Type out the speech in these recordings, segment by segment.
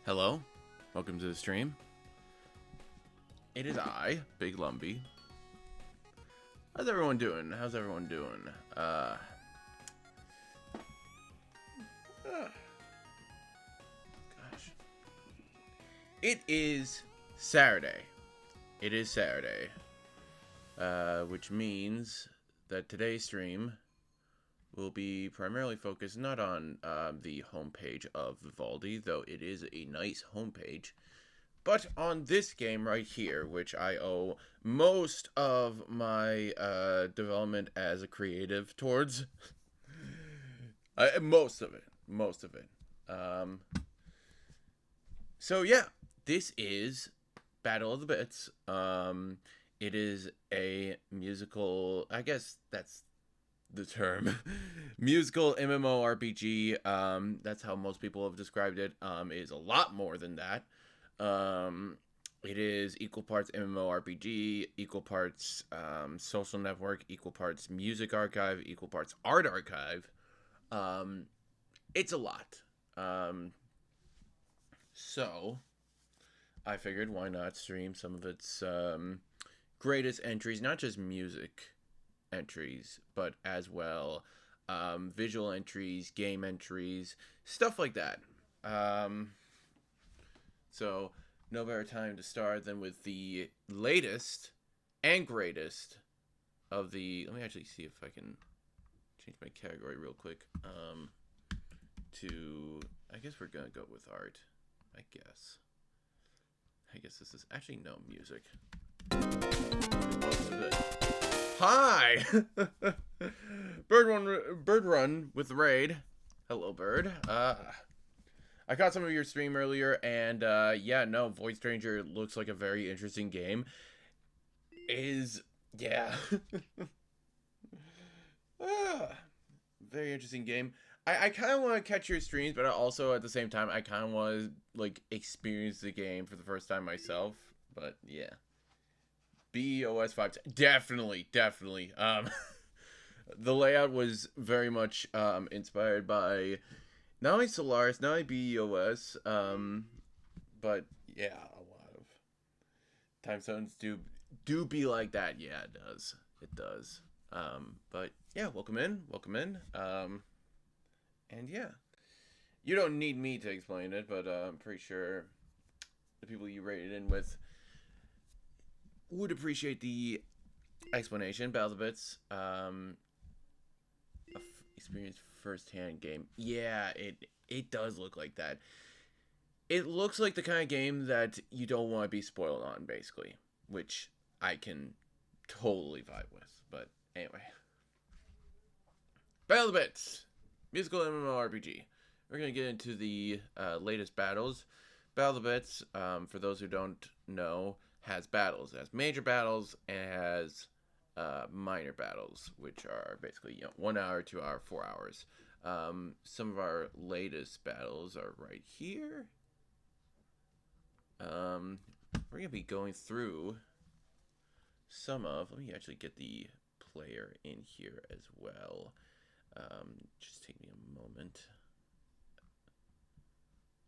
Hello, welcome to the stream. It is I, Big Lumbee. How's everyone doing? Gosh. It is Saturday. Which means that today's stream will be primarily focused not on the homepage of Vivaldi, though it is a nice homepage, but on this game right here, which I owe most of my development as a creative towards. Most of it. So yeah, this is Battle of the Bits. It is a musical. I guess that's the term. Musical MMORPG. That's how most people have described it. It is a lot more than that. Um, it is equal parts MMORPG, equal parts social network, equal parts music archive, equal parts art archive. Um, it's a lot. Um, so I figured why not stream some of its greatest entries, not just music entries, but as well visual entries, game entries, stuff like that. Um, so, no better time to start than with the latest and greatest of the. Let me actually see if I can change my category real quick. To. I guess we're gonna go with art. I guess. I guess this is actually no music. Hi, Bird Run with Raid. Hello, Bird. I caught some of your stream earlier, and yeah, no, Void Stranger looks like a very interesting game. Is yeah, ah, very interesting game. I kind of want to catch your streams, but also at the same time, I kind of want to like experience the game for the first time myself. But yeah, BOS 5 definitely, definitely. The layout was very much inspired by not only Solaris, not only BOS, but yeah, a lot of time zones do be like that. Yeah, it does. It does. But yeah, welcome in, welcome in. And yeah, you don't need me to explain it, but I'm pretty sure the people you rated in with would appreciate the explanation. Battle of the Bits, experienced firsthand game. Yeah, it does look like that. It looks like the kind of game that you don't want to be spoiled on, basically, which I can totally vibe with. But anyway, Battle of the Bits, musical MMORPG. We're gonna get into the latest battles. Battle of the Bits, for those who don't know, has battles. It has major battles and it has minor battles, which are basically 1 hour, 2 hour, 4 hours. Some of our latest battles are right here. We're gonna be going through some of. Let me actually get the player in here as well. Just take me a moment.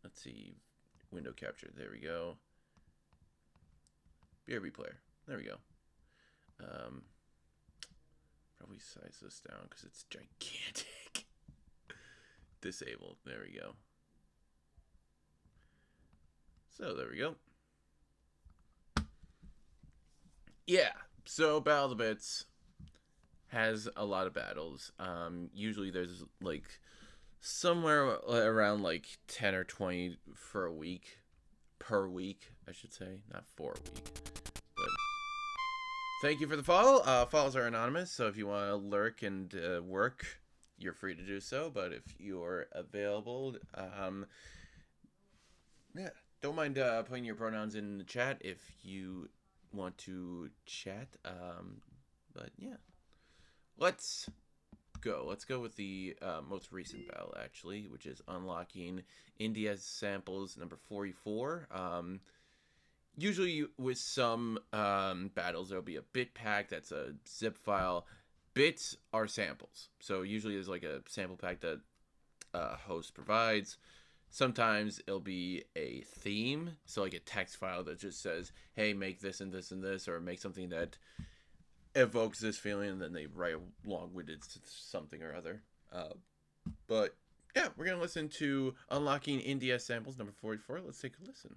Let's see, window capture. There we go. BRB player. There we go. Probably size this down because it's gigantic. Disabled. There we go. So there we go. Yeah. So Battle of the Bits has a lot of battles. Usually there's like somewhere around like 10 or 20 for a week. Per week, I should say. Not for a week. But thank you for the follow. Follows are anonymous, so if you want to lurk and work, you're free to do so. But if you're available, yeah, don't mind putting your pronouns in the chat if you want to chat. But yeah, let's go. Let's go with the most recent battle, actually, which is unlocking India's samples number 44. Usually with some battles, there'll be a bit pack that's a zip file. Bits are samples. So usually there's like a sample pack that host provides. Sometimes it'll be a theme, so like a text file that just says, hey, make this and this and this, or make something that evokes this feeling, and then they write long-winded something or other. But yeah, we're going to listen to Unlocking India Samples number 44. Let's take a listen.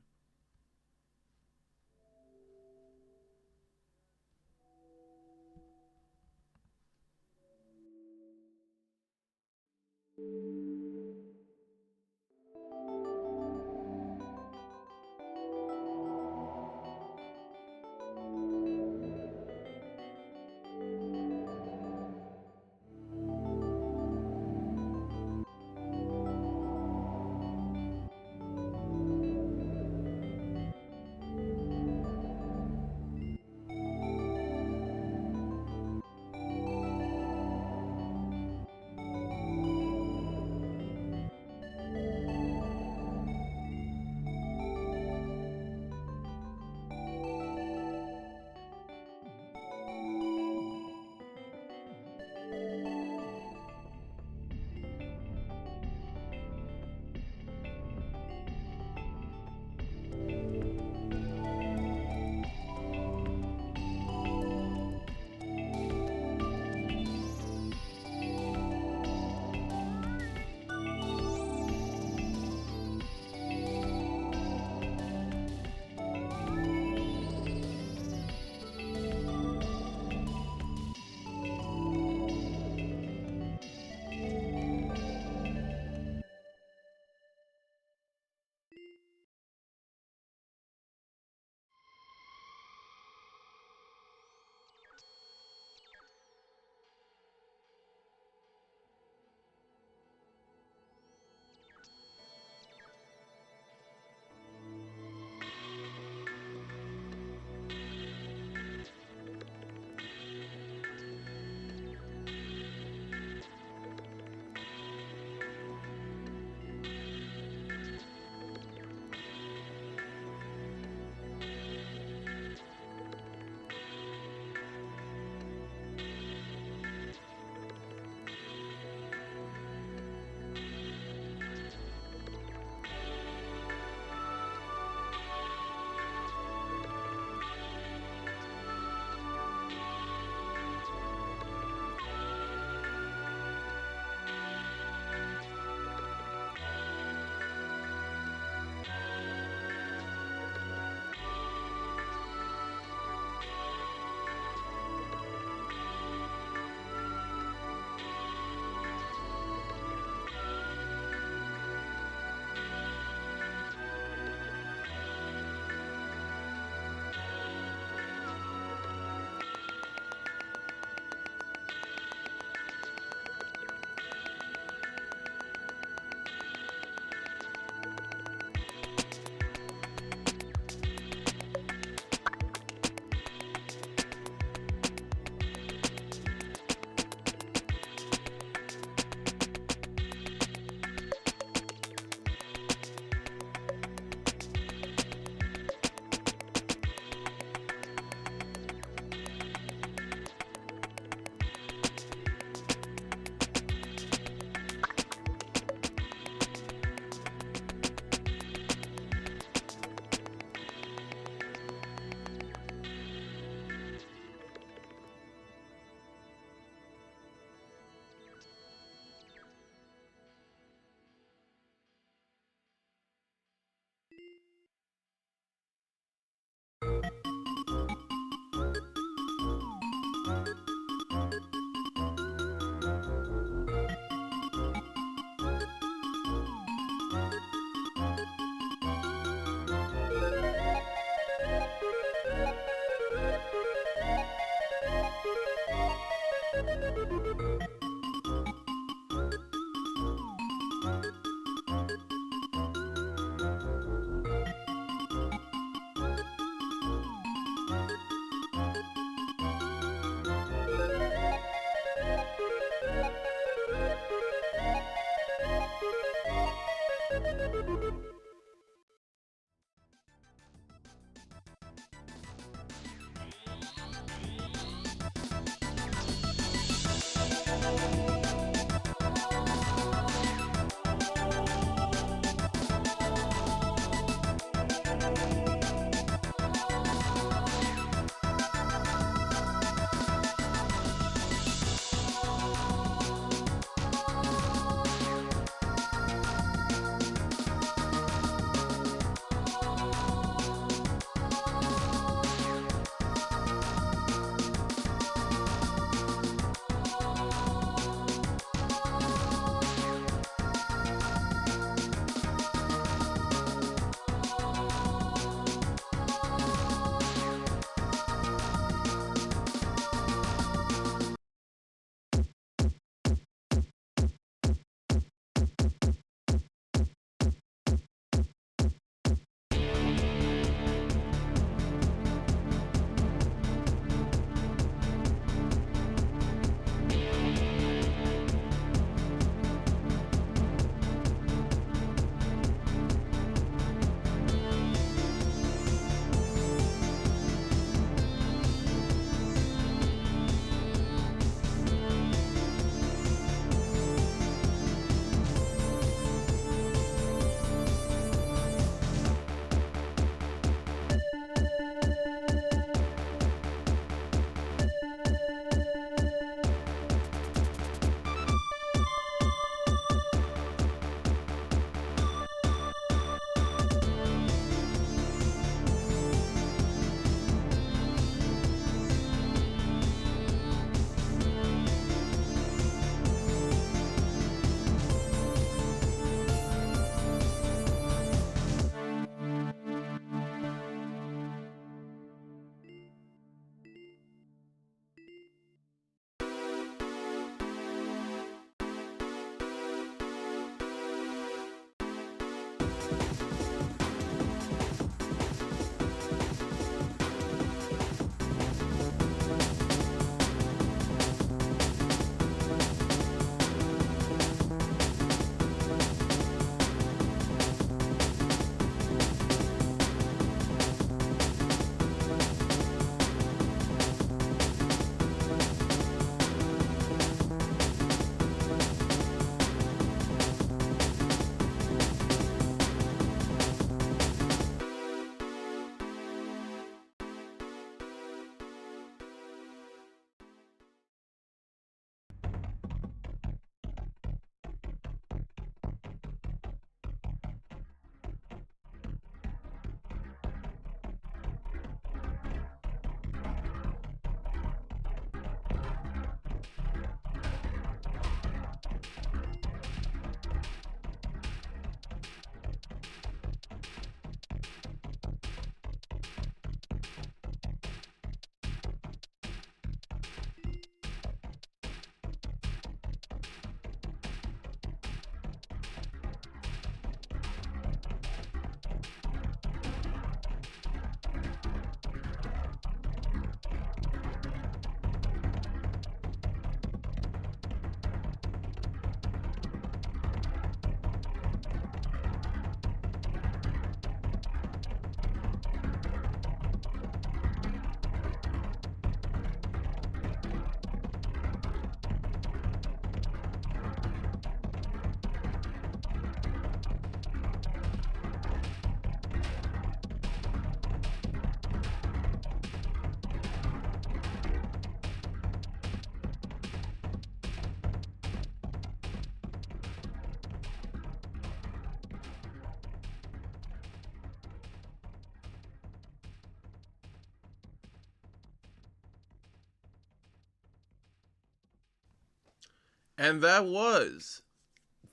And that was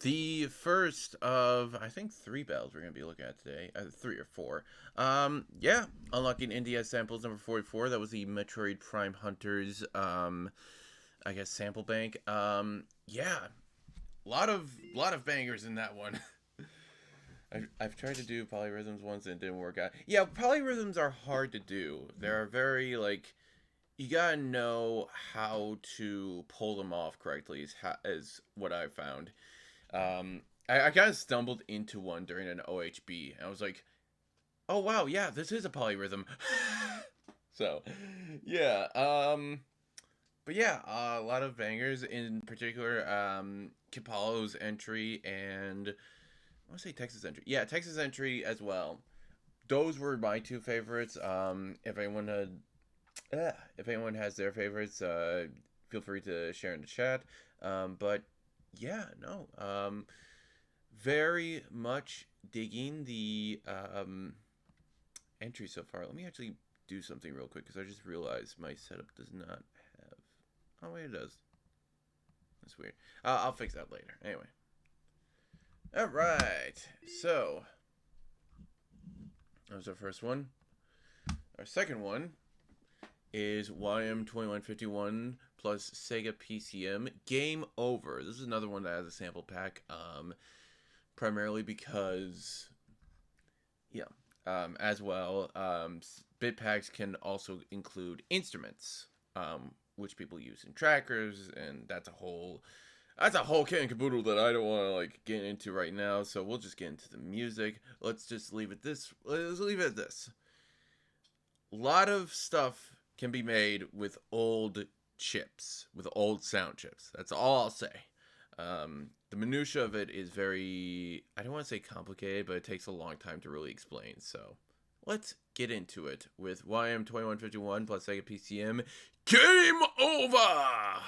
the first of, I think, three battles we're going to be looking at today. Three or four. Yeah. Unlocking NDS samples number 44. That was the Metroid Prime Hunters, I guess, sample bank. Yeah. Lot of bangers in that one. I've tried to do polyrhythms once and it didn't work out. Yeah, polyrhythms are hard to do. They're very, like, you gotta know how to pull them off correctly, is what I found. I kind of stumbled into one during an OHB, and I was like, oh wow, yeah, this is a polyrhythm. So, yeah, but yeah, a lot of bangers, in particular, Kipalo's entry, and I want to say Texas entry. Yeah, Texas entry as well. Those were my two favorites. If anyone has their favorites, feel free to share in the chat. But yeah, no, very much digging the entry so far. Let me actually do something real quick because I just realized my setup does not have. Oh wait, it does. That's weird. I'll fix that later. Anyway. All right. So that was our first one. Our second one is YM2151 plus Sega PCM Game Over. This is another one that has a sample pack, primarily because, yeah, as well, bit packs can also include instruments, which people use in trackers, and that's a whole kit and caboodle that I don't want to like get into right now. So we'll just get into the music. Let's just leave it this. Let's leave it at this. A lot of stuff can be made with old chips, with old sound chips. That's all I'll say. The minutia of it is very, I don't want to say complicated, but it takes a long time to really explain. So let's get into it with YM2151 plus Sega PCM. Game Over!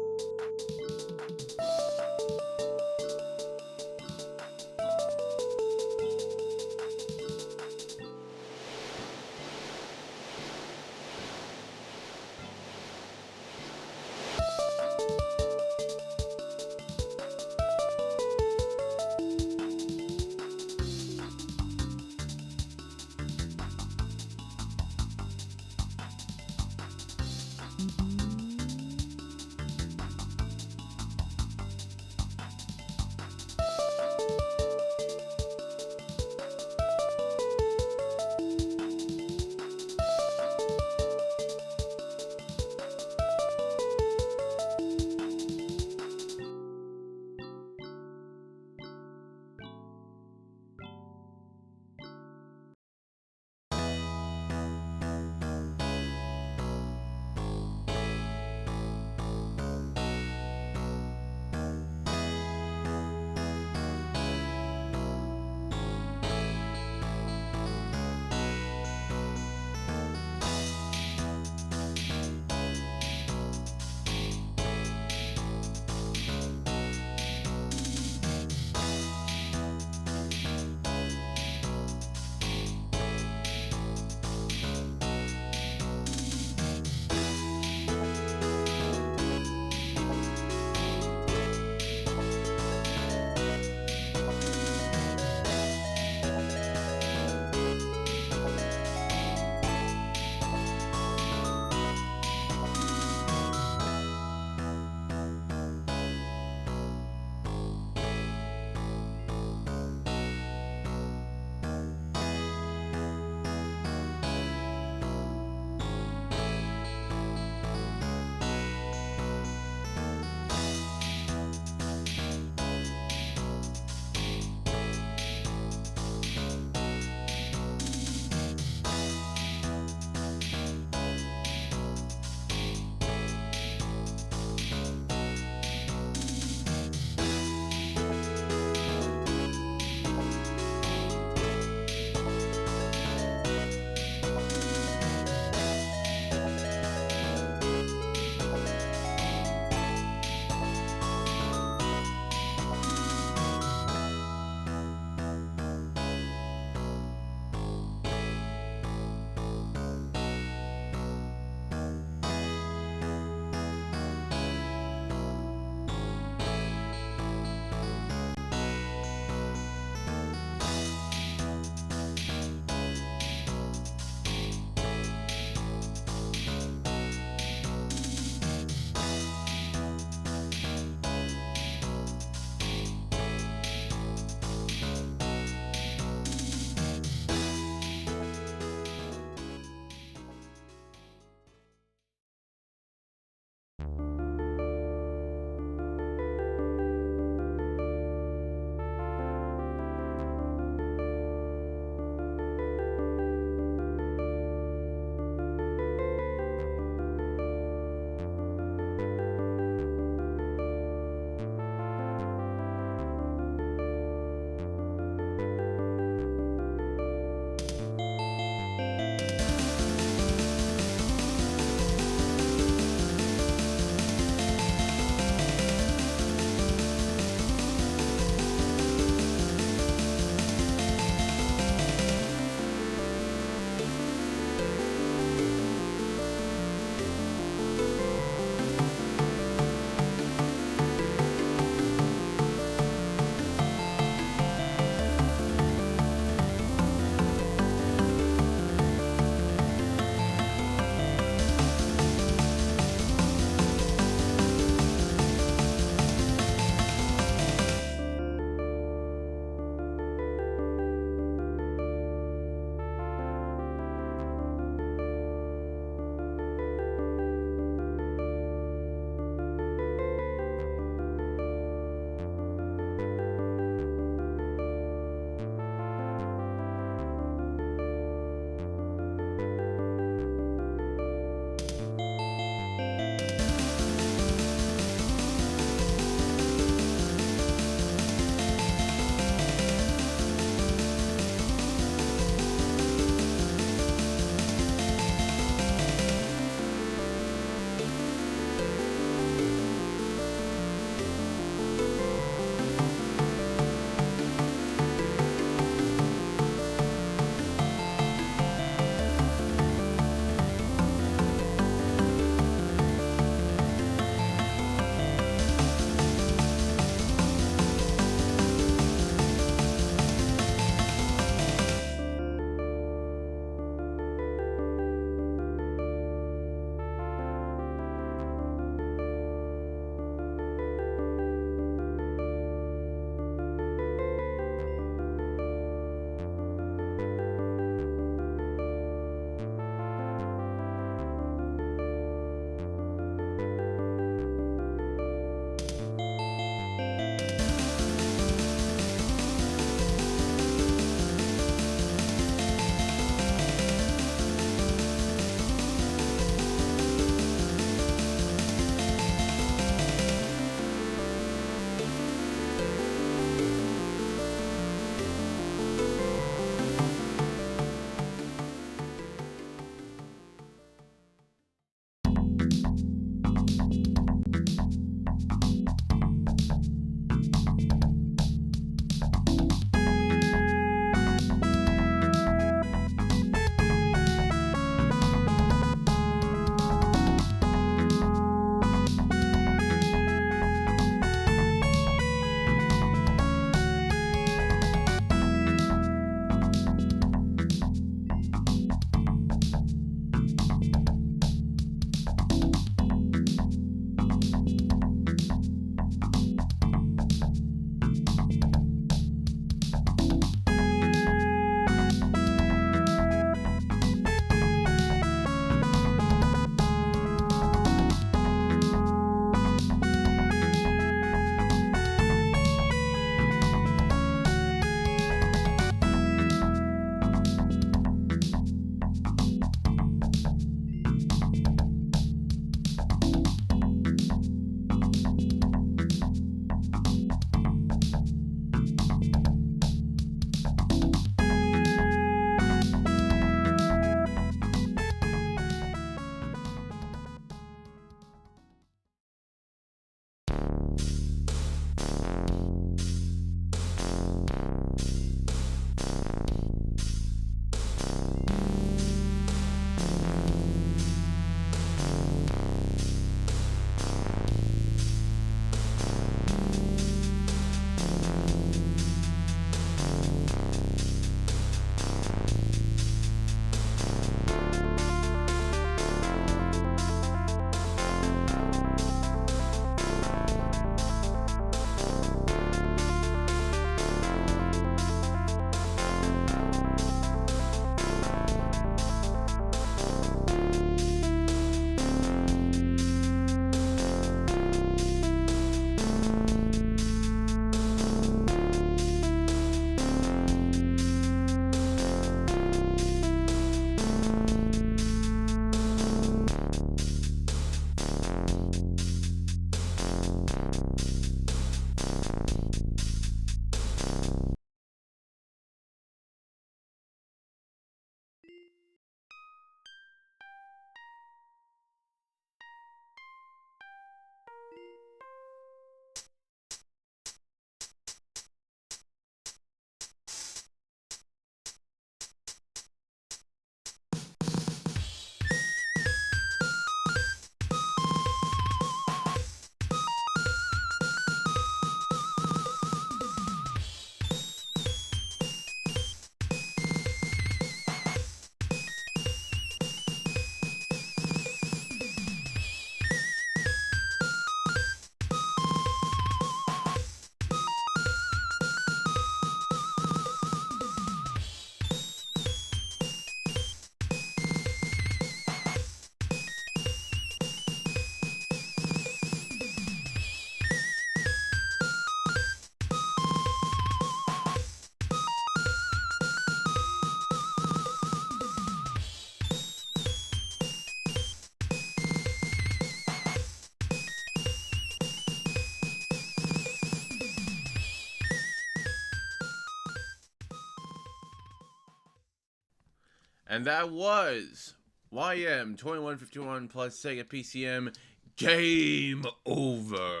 And that was YM 2151 plus Sega PCM. Game over.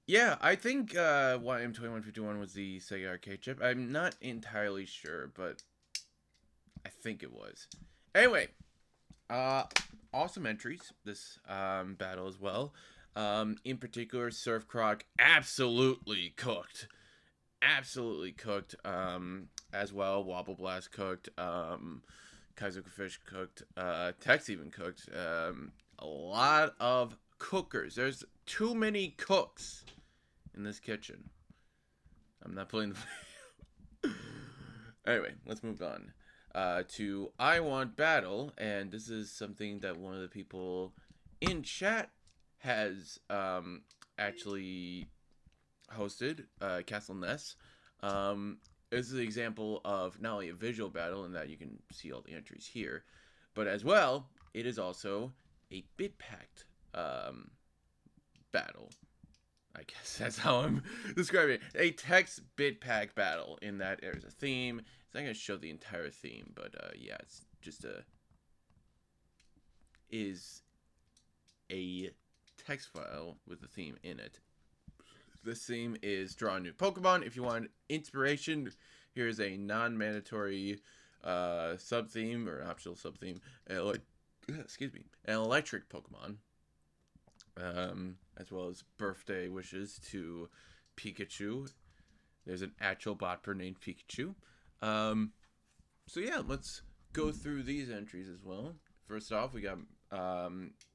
Yeah, I think YM 2151 was the Sega arcade chip. I'm not entirely sure, but I think it was. Anyway, awesome entries this battle as well. In particular, Surf Croc absolutely cooked. Absolutely cooked. As well, Wobble Blast cooked. Kaizoku Fish cooked. Tex even cooked. A lot of cookers. There's too many cooks in this kitchen. I'm not playing the. Anyway, let's move on to I Want Battle, and this is something that one of the people in chat has actually hosted, Castle Ness. This is an example of not only a visual battle in that you can see all the entries here, but as well, it is also a bit packed battle. I guess that's how I'm describing it. A text bit pack battle in that there's a theme. It's not going to show the entire theme, but yeah, it's just is a text file with the theme in it. This theme is draw a new Pokemon. If you want inspiration, here's a non-mandatory sub-theme or optional sub-theme. Excuse me, an electric Pokemon. As well as birthday wishes to Pikachu. There's an actual botper named Pikachu. So yeah, let's go through these entries as well. First off, we got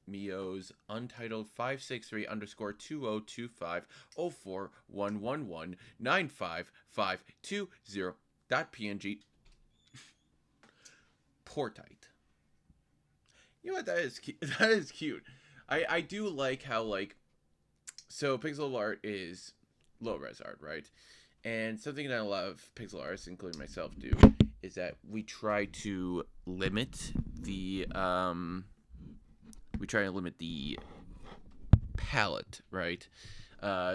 Mio's untitled 563 underscore 2025 04111 95520.png. Portite. You know what, that is cute. That is cute. I do like how, like, so pixel art is low res art, right? And something that a lot of pixel artists, including myself, do is that we try to limit the palette, right?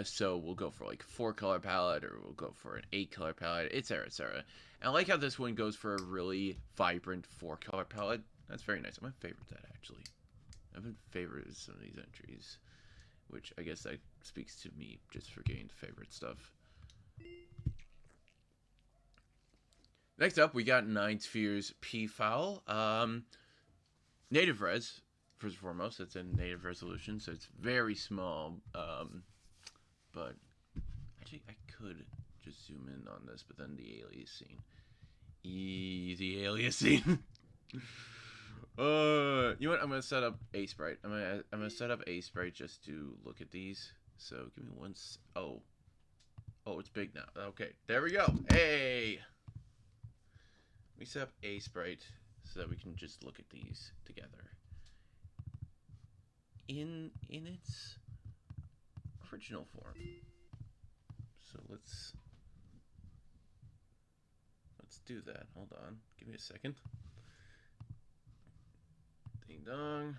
So we'll go for like 4-color palette, or we'll go for an 8-color palette, etc., etc. And I like how this one goes for a really vibrant 4-color palette. That's very nice. I'm gonna favorite that, actually. I've been favorited some of these entries, which I guess that speaks to me just for getting favorite stuff. Next up, we got Nine Spheres P-Foul. Native res, first and foremost. It's in native resolution, so it's very small. But actually, I could just zoom in on this, but then the alias scene. Easy alias scene. You know what? I'm gonna set up a sprite. I'm gonna set up a sprite just to look at these. So give me one. Oh, it's big now. Okay, there we go. Hey, let me set up a sprite so that we can just look at these together in its original form. So let's do that. Hold on. Give me a second. Ding dong.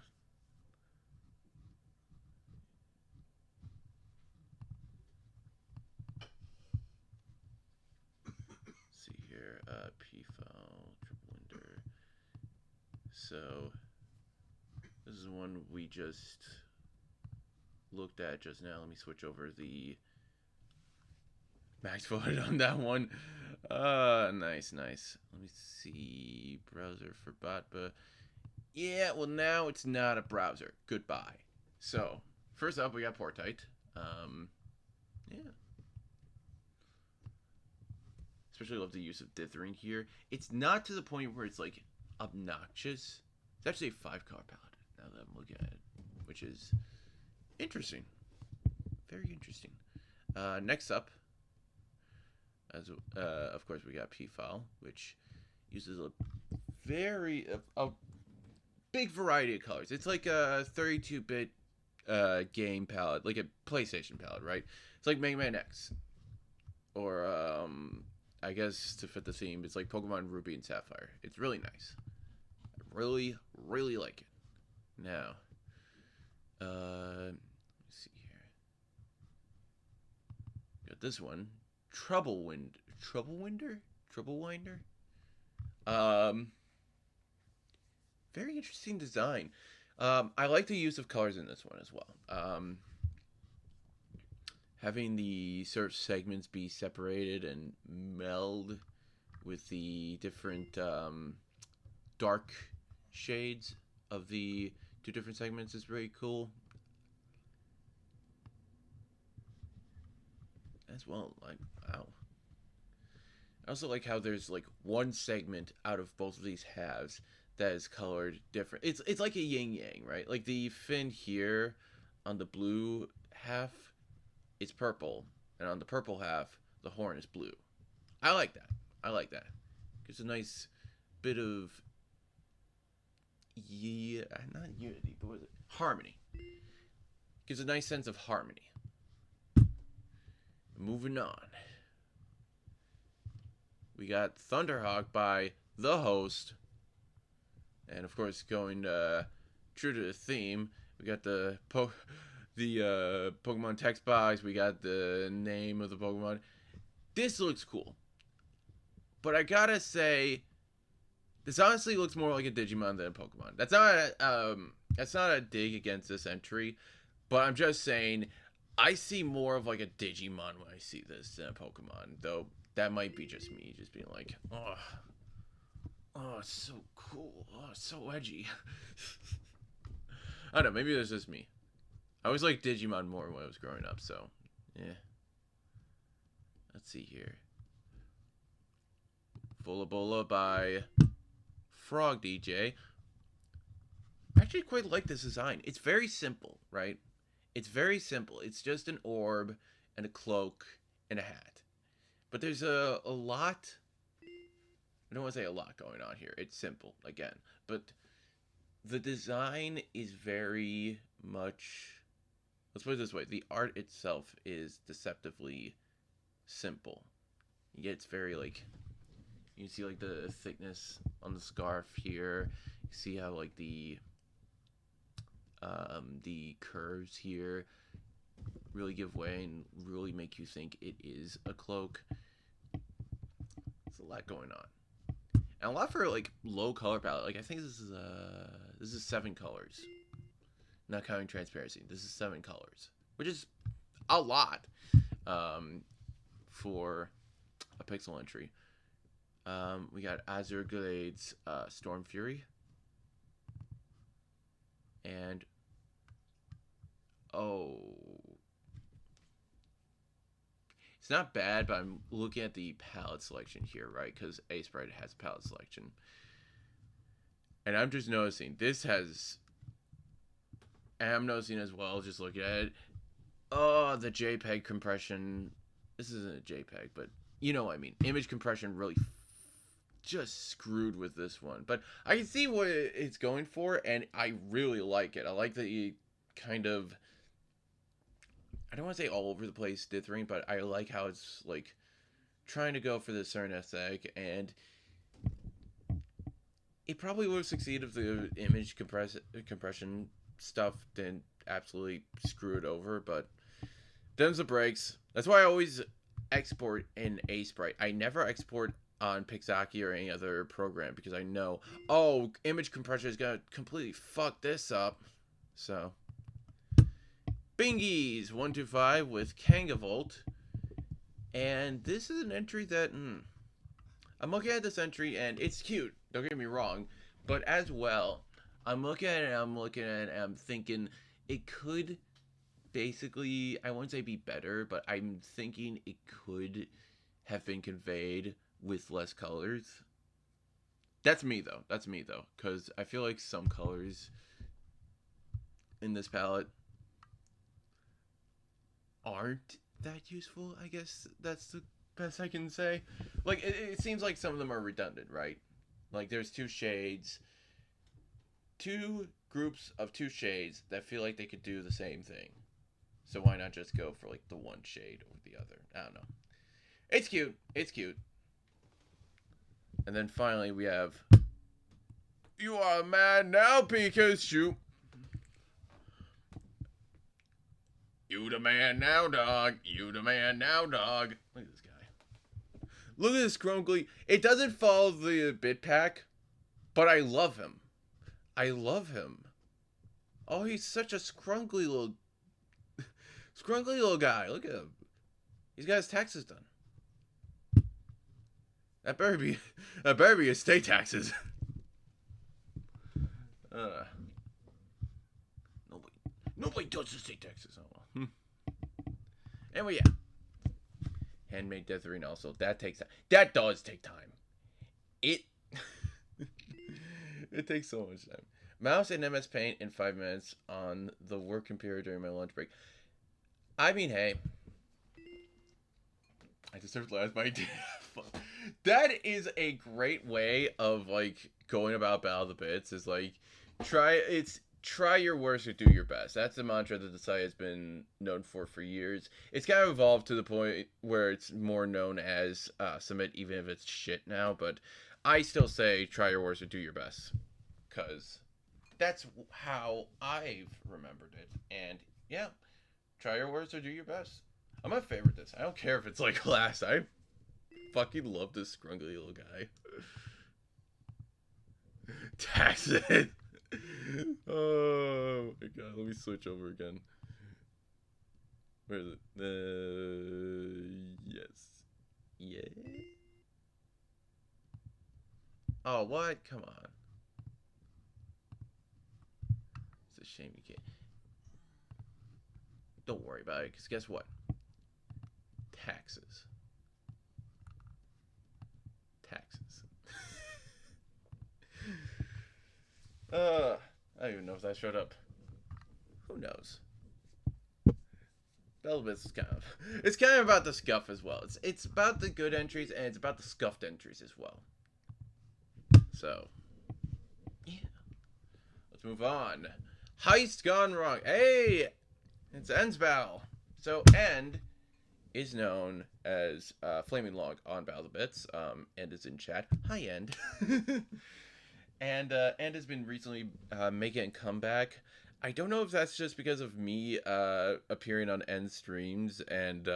Let's see here. P-File, Triple Winder. So this is one we just looked at just now. Let me switch over the max forward on that one. Nice. Let me see. Browser for Botba. Yeah, well, now it's not a browser. Goodbye. So, first up, we got Portite. Yeah. Especially love the use of dithering here. It's not to the point where it's, like, obnoxious. It's actually a 5-color palette, now that I'm looking at it, which is interesting. Very interesting. Next up, as of course, we got P-File, which uses a very a big variety of colors. It's like a 32-bit game palette, like a PlayStation palette, right? It's like Mega Man X, or I guess to fit the theme, it's like Pokemon Ruby and Sapphire. It's really nice. I really like it. Now, let's see here. Got this one, Troublewinder. Um, Very interesting design. I like the use of colors in this one as well. Having the sort of segments be separated and meld with the different dark shades of the two different segments is very cool. As well, like, wow. I also like how there's like one segment out of both of these halves that is colored different. It's like a yin yang, right? Like the fin here on the blue half is purple, and on the purple half the horn is blue. I like that. I like that. Gives a nice bit of, yeah, not unity, but what is it? Harmony. Gives a nice sense of harmony. Moving on. We got Thunderhawk by the host. And of course, going true to the theme, we got the Pokemon text box. We got the name of the Pokemon. This looks cool, but I gotta say, this honestly looks more like a Digimon than a Pokemon. That's not a dig against this entry, but I'm just saying, I see more of like a Digimon when I see this than a Pokemon. Though that might be just me, just being like, oh, it's so cool. Oh, it's so edgy. I don't know. Maybe that's just me. I always liked Digimon more when I was growing up, so yeah. Let's see here. Volabola by Frog DJ. I actually quite like this design. It's very simple, right? It's very simple. It's just an orb and a cloak and a hat. But there's a lot. I don't want to say a lot going on here. It's simple, again. But the design is very much. Let's put it this way: the art itself is deceptively simple. Yet it's very like. You see like the thickness on the scarf here. You see how like the curves here really give way and really make you think it is a cloak. There's a lot going on. And a lot for like low color palette. Like I think this is 7 colors. Not counting transparency. This is 7 colors. Which is a lot for a pixel entry. We got Azure Glade's Storm Fury. And it's not bad, but I'm looking at the palette selection here, right? Because Aseprite has a palette selection. And I'm just noticing, this has... And I'm noticing as well, just looking at it, oh, the JPEG compression... This isn't a JPEG, but you know what I mean. Image compression really just screwed with this one. But I can see what it's going for, and I really like it. I like the kind of... I don't want to say all over the place dithering, but I like how it's like trying to go for this certain aesthetic, and it probably would have succeeded if the image compression stuff didn't absolutely screw it over, but them's the breaks. That's why I always export in Aseprite. I never export on Pixaki or any other program because I know, oh, image compression is gonna completely fuck this up. So Bingies 125 with Kangavolt. And this is an entry that I'm looking at this entry and it's cute, don't get me wrong, but as well, I'm looking at it and I'm thinking it could basically, I wouldn't say be better, but I'm thinking it could have been conveyed with less colors. That's me though, because I feel like some colors in this palette aren't that useful. I guess that's the best I can say. Like it seems like some of them are redundant, right? Like there's 2 shades, 2 groups of 2 shades that feel like they could do the same thing. So why not just go for like the one shade or the other? I don't know. It's cute. It's cute. And then finally we have You Are Mad Now, Pikachu. You the man now, dog. You the man now, dog. Look at this guy. Look at this Scrunkly. It doesn't follow the bit pack, but I love him. I love him. Oh, he's such a scrunkly little guy. Look at him. He's got his taxes done. That better be estate taxes. Nobody does estate taxes. Oh well. Anyway, yeah. Handmade Death Arena also. That takes time. That does take time. It takes so much time. Mouse and MS Paint in 5 minutes on the work computer during my lunch break. I mean, hey. I deserve to last my idea. That is a great way of, like, going about Battle of the Bits. Is, like, try your worst or do your best. That's the mantra that the site has been known for years. It's kind of evolved to the point where it's more known as submit even if it's shit now. But I still say try your worst or do your best. Because that's how I've remembered it. And, yeah, try your worst or do your best. I'm gonna favorite this. I don't care if it's like last. I fucking love this scrunkly little guy. Taxes. Oh my god, let me switch over again. Where is it? Yes. Yeah. Oh, what? Come on. It's a shame you can't. Don't worry about it, because guess what? Taxes. I don't even know if that showed up. Who knows? Belvis is it's kind of about the scuff as well. It's about the good entries and it's about the scuffed entries as well. So, yeah. Let's move on. Heist gone wrong. Hey, it's End's Battle. So End is known as Flaming Log on Battle of the Bits. End is in chat. Hi, End. And has been recently making a comeback. I don't know if that's just because of me appearing on End streams and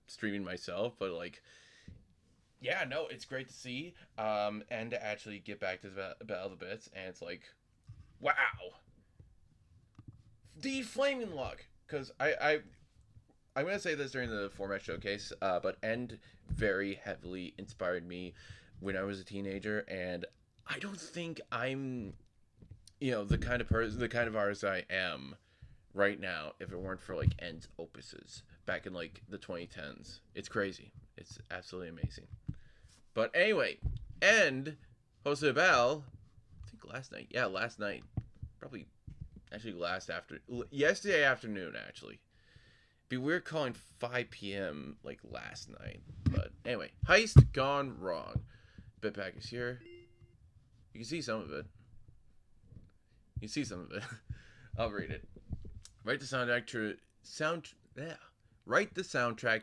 streaming myself, but like, yeah, no, it's great to see and to actually get back to the Battle of the Bits, and it's like, wow, the Flaming Log, because I'm gonna say this during the format showcase, but End very heavily inspired me when I was a teenager, and I don't think I'm, the kind of artist I am right now if it weren't for like End's opuses back in like the 2010s. It's crazy. It's absolutely amazing. But anyway, End hosted a battle. I think last night. Yeah, last night. Probably, actually yesterday afternoon actually. Be weird calling 5 p.m. like last night. But anyway, heist gone wrong. Bitpack is here. You can see some of it. I'll read it. Write the soundtrack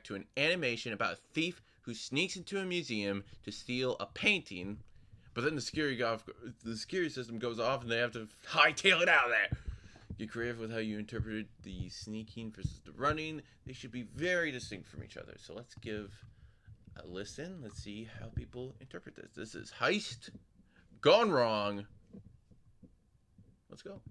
to an animation about a thief who sneaks into a museum to steal a painting, but then the security system goes off and they have to hightail it out of there. Get creative with how you interpreted the sneaking versus the running. They should be very distinct from each other. So let's give a listen. Let's see how people interpret this. This is Heist Gone Wrong. Let's go.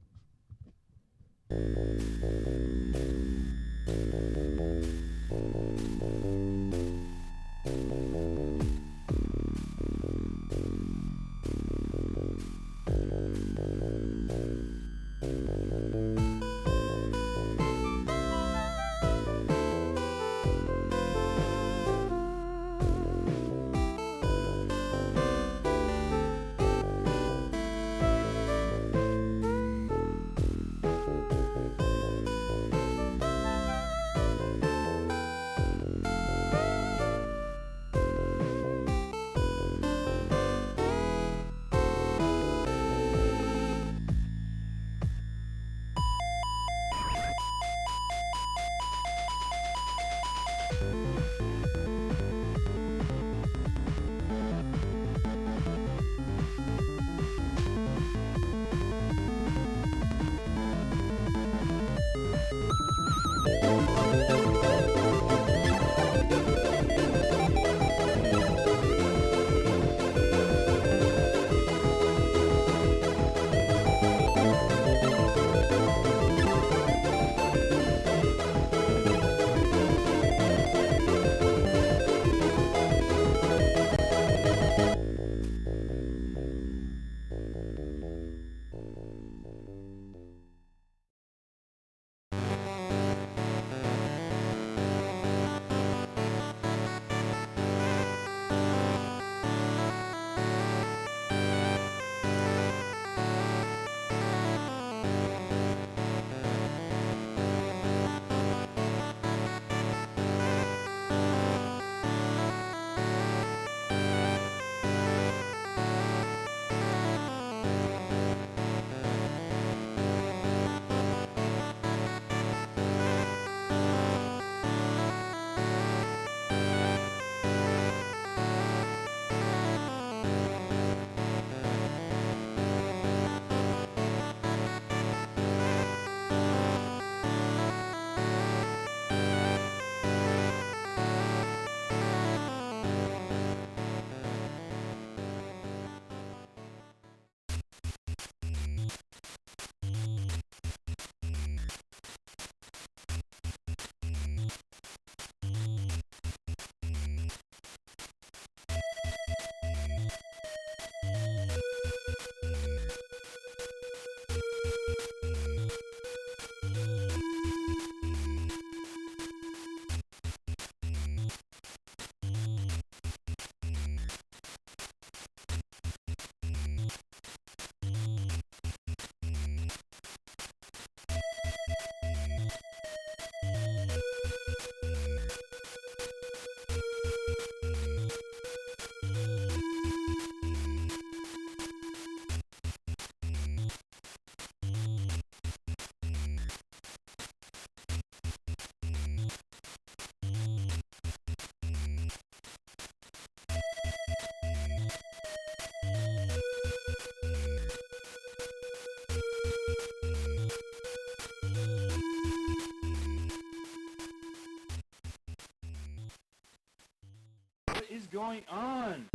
is going on?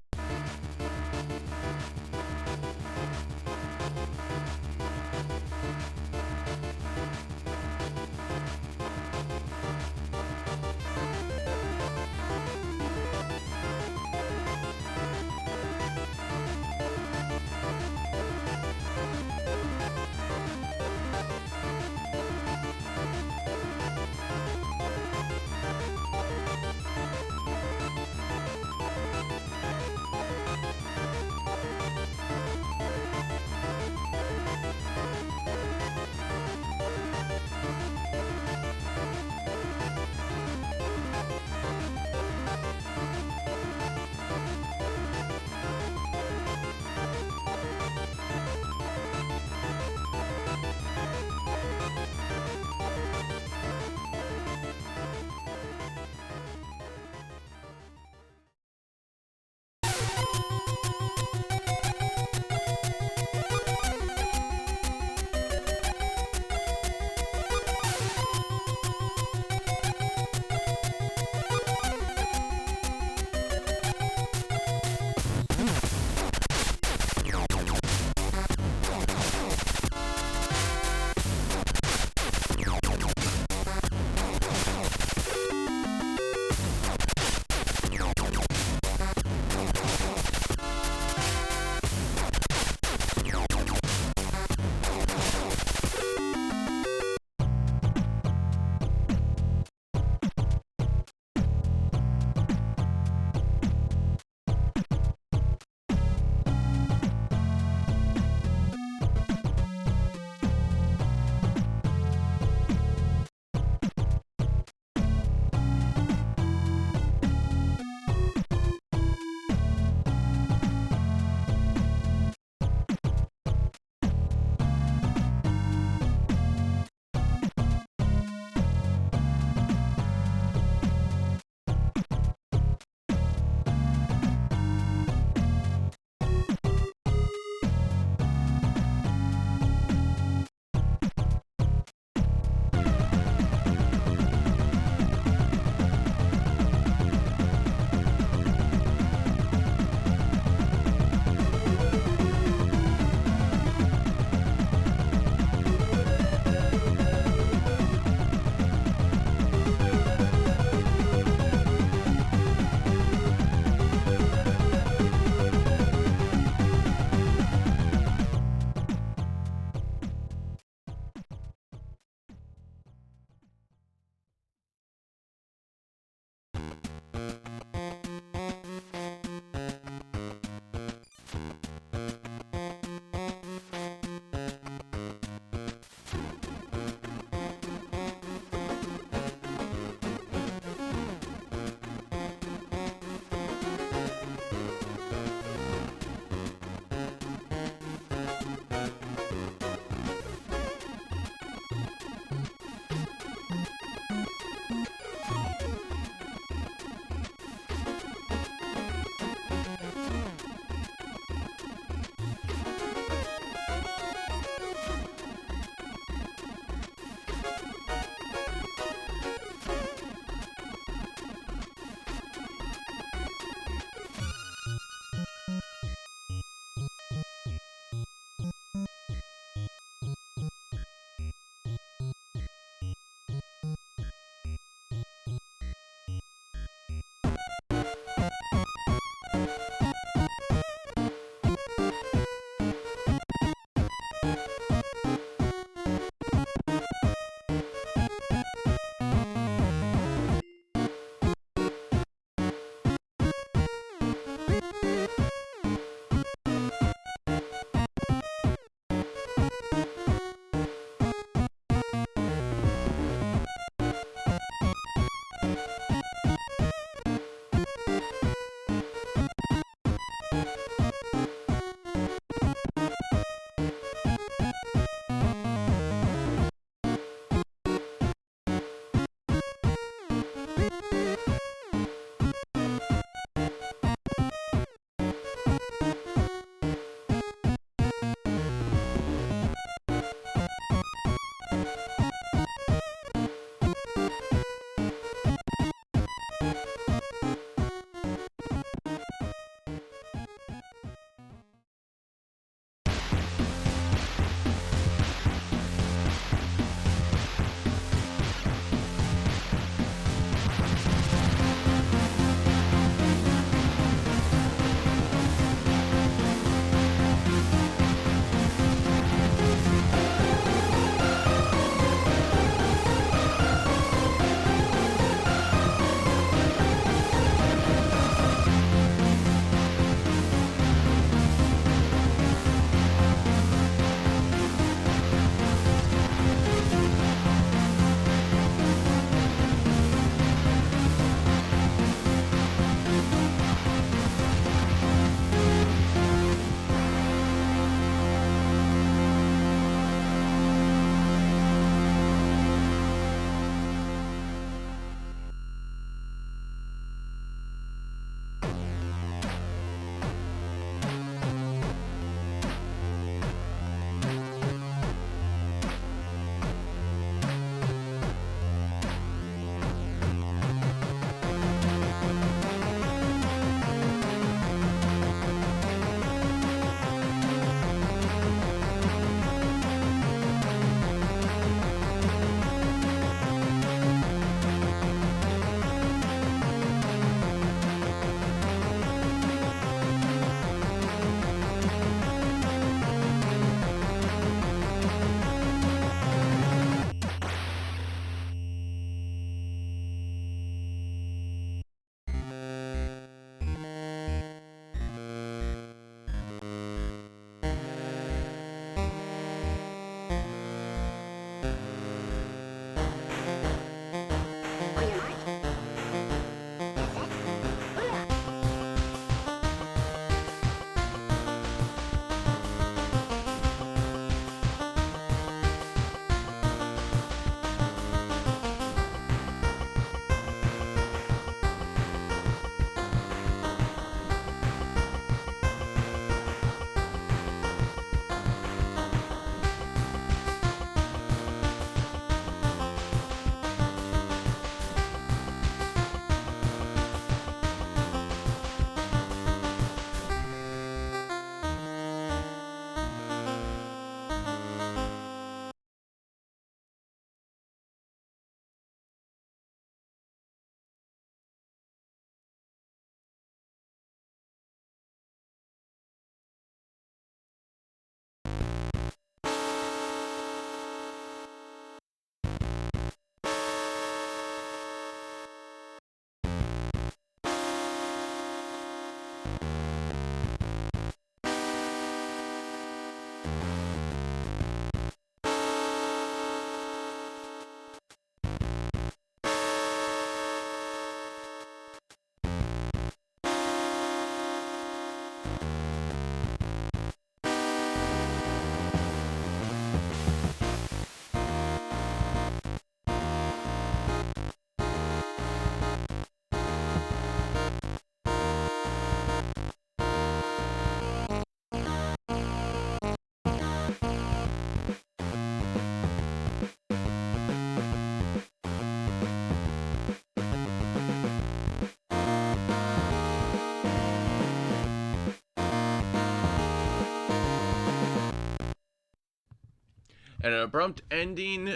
and an abrupt ending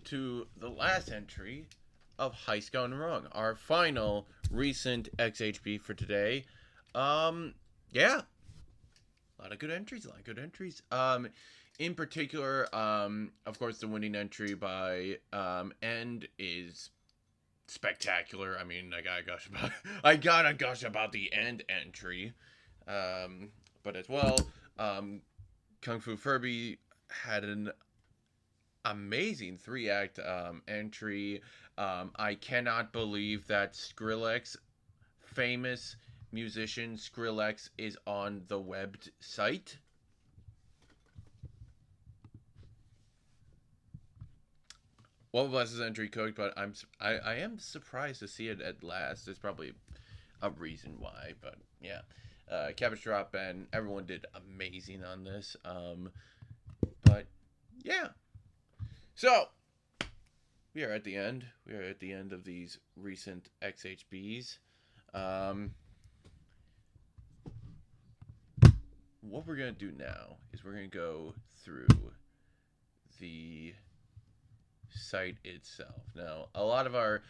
to the last entry of Heist Gone Wrong, our final recent XHB for today. Yeah, a lot of good entries, in particular, of course, the winning entry by End is spectacular. I mean, I gotta gush about the End entry, but as well, Kung Fu Furby had an amazing 3-act entry. I cannot believe that Skrillex, famous musician Skrillex, is on the webbed site. Well, bless his entry cooked, but I am surprised to see it at last. There's probably a reason why, but yeah. Cabbage Drop and everyone did amazing on this. But yeah. So we are at the end. We are at the end of these recent XHBs. What we're gonna do now is we're gonna go through the site itself. Now, a lot of our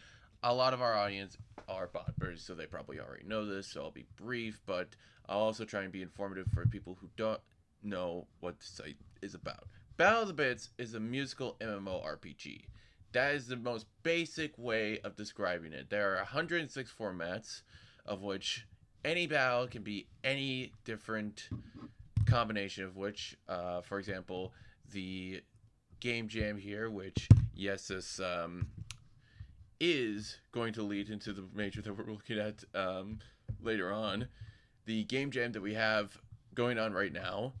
audience are botbers, so they probably already know this. So I'll be brief, but I'll also try and be informative for people who don't know what the site is about. Battle of the Bits is a musical MMORPG. That is the most basic way of describing it. There are 106 formats, of which any battle can be any different combination of which, for example, the game jam here, which, yes, this is going to lead into the major that we're looking at later on. The game jam that we have going on right now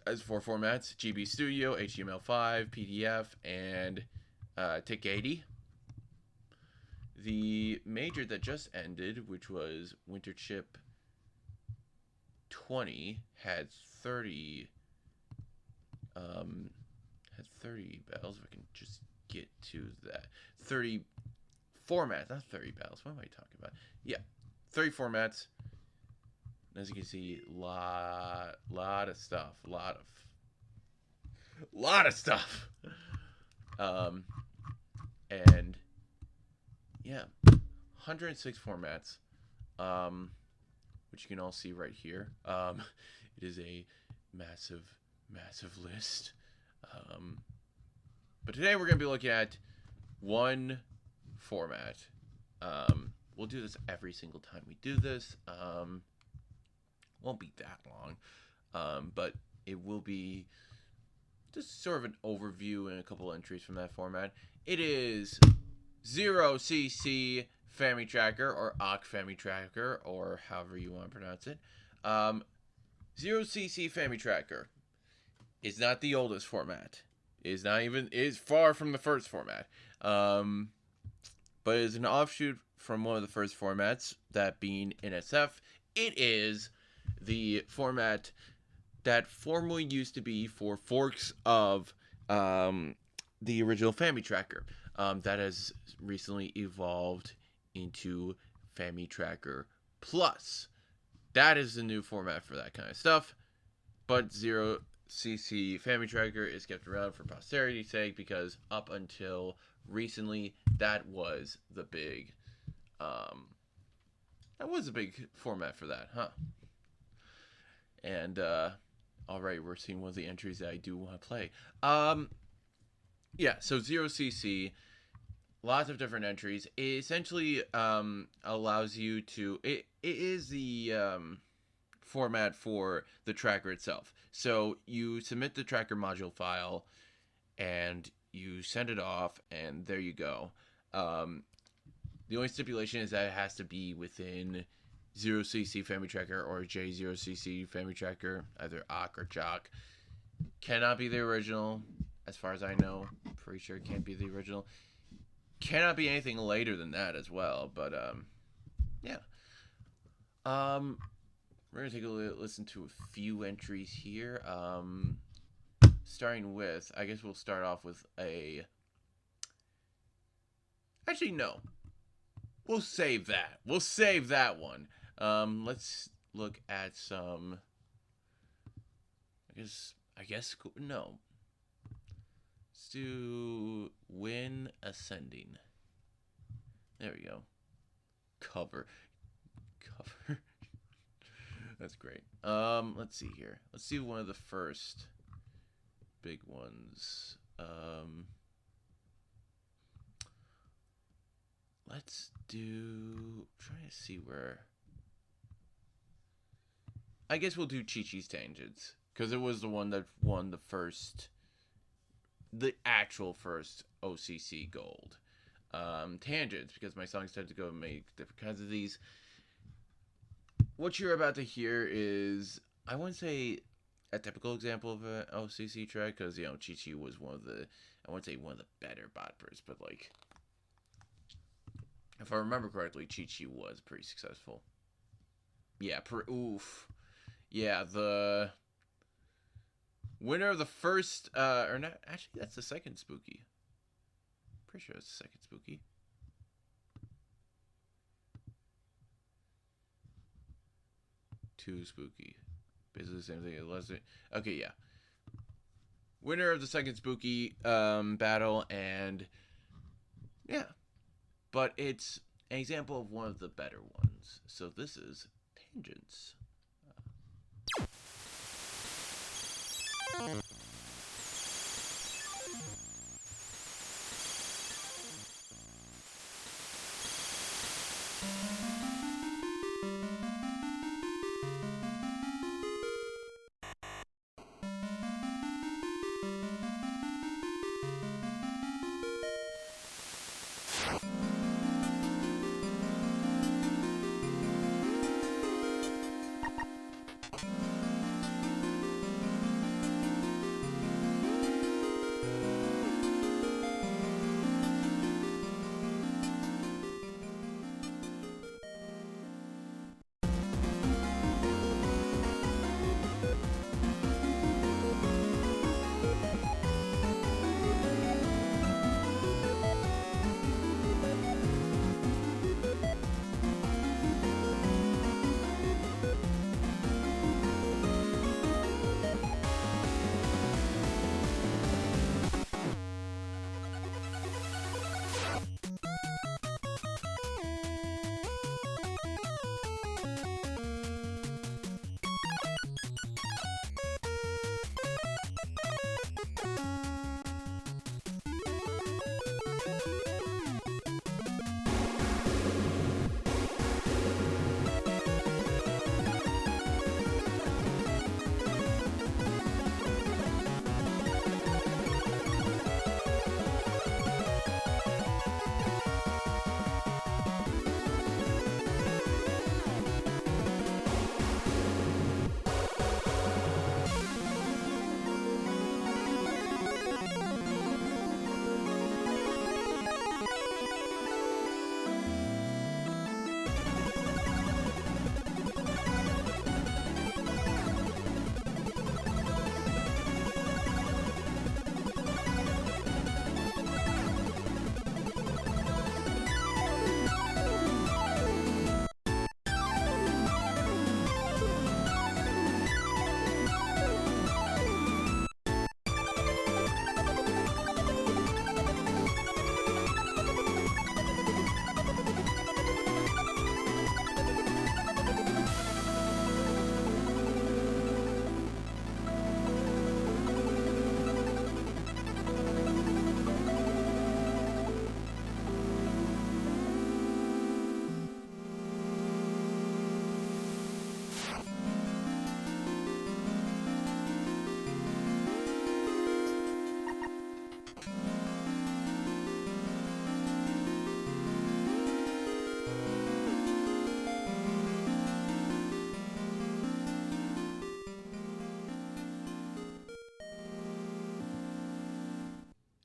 as 4 formats: GB Studio, HTML5, PDF, and TIC80. The major that just ended, which was Winter Chip 20, had 30 battles. If I can just get to that. 30 formats, not 30 battles. What am I talking about? Yeah, 30 formats. As you can see, lot of stuff. Lot of stuff. And yeah, 106 formats. Which you can all see right here. It is a massive list. But today we're going to be looking at one format. We'll do this every single time we do this. Won't be that long, but it will be just sort of an overview and a couple entries from that format. It is 0cc Family Tracker, or OC Family Tracker, or however you want to pronounce it. 0cc Family Tracker is not the oldest format. Is far from the first format. But is an offshoot from one of the first formats, that being NSF. It is the format that formerly used to be for forks of the original Family Tracker. That has recently evolved into Family Tracker Plus. That is the new format for that kind of stuff. But 0cc Family Tracker is kept around for posterity's sake, because up until recently, that was the big format for that, huh? And alright, we're seeing one of the entries that I do want to play. Yeah, so 0cc, lots of different entries. It essentially allows you to... It is the format for the tracker itself. So you submit the tracker module file, and you send it off, and there you go. The only stipulation is that it has to be within 0cc Family Tracker or J0cc Family Tracker, either OC or JOC. Cannot be the original, as far as I know. Pretty sure it can't be the original. Cannot be anything later than that as well, but yeah. We're gonna take a listen to a few entries here. Starting with, I guess we'll start off with a... Actually, no. We'll save that. We'll save that one. Let's look at some... I guess, no. Let's do when ascending. There we go. Cover. That's great. Let's see here. Let's do one of the first big ones. Let's do. Trying to see where. I guess we'll do Chi-Chi's Tangents because it was the one that won the actual first OCC gold. Tangents because my songs tend to go and make different kinds of these. What you're about to hear is, I wouldn't say a typical example of an OCC track because Chi-Chi was I wouldn't say one of the better botpers, but like if I remember correctly, Chi-Chi was pretty successful. Yeah, oof. Yeah, the winner of the first, or not, actually, that's the second Spooky. Pretty sure it's the second Spooky. Two Spooky. Basically the same thing. Okay, yeah. Winner of the second Spooky battle, and yeah. But it's an example of one of the better ones. So this is Tangents.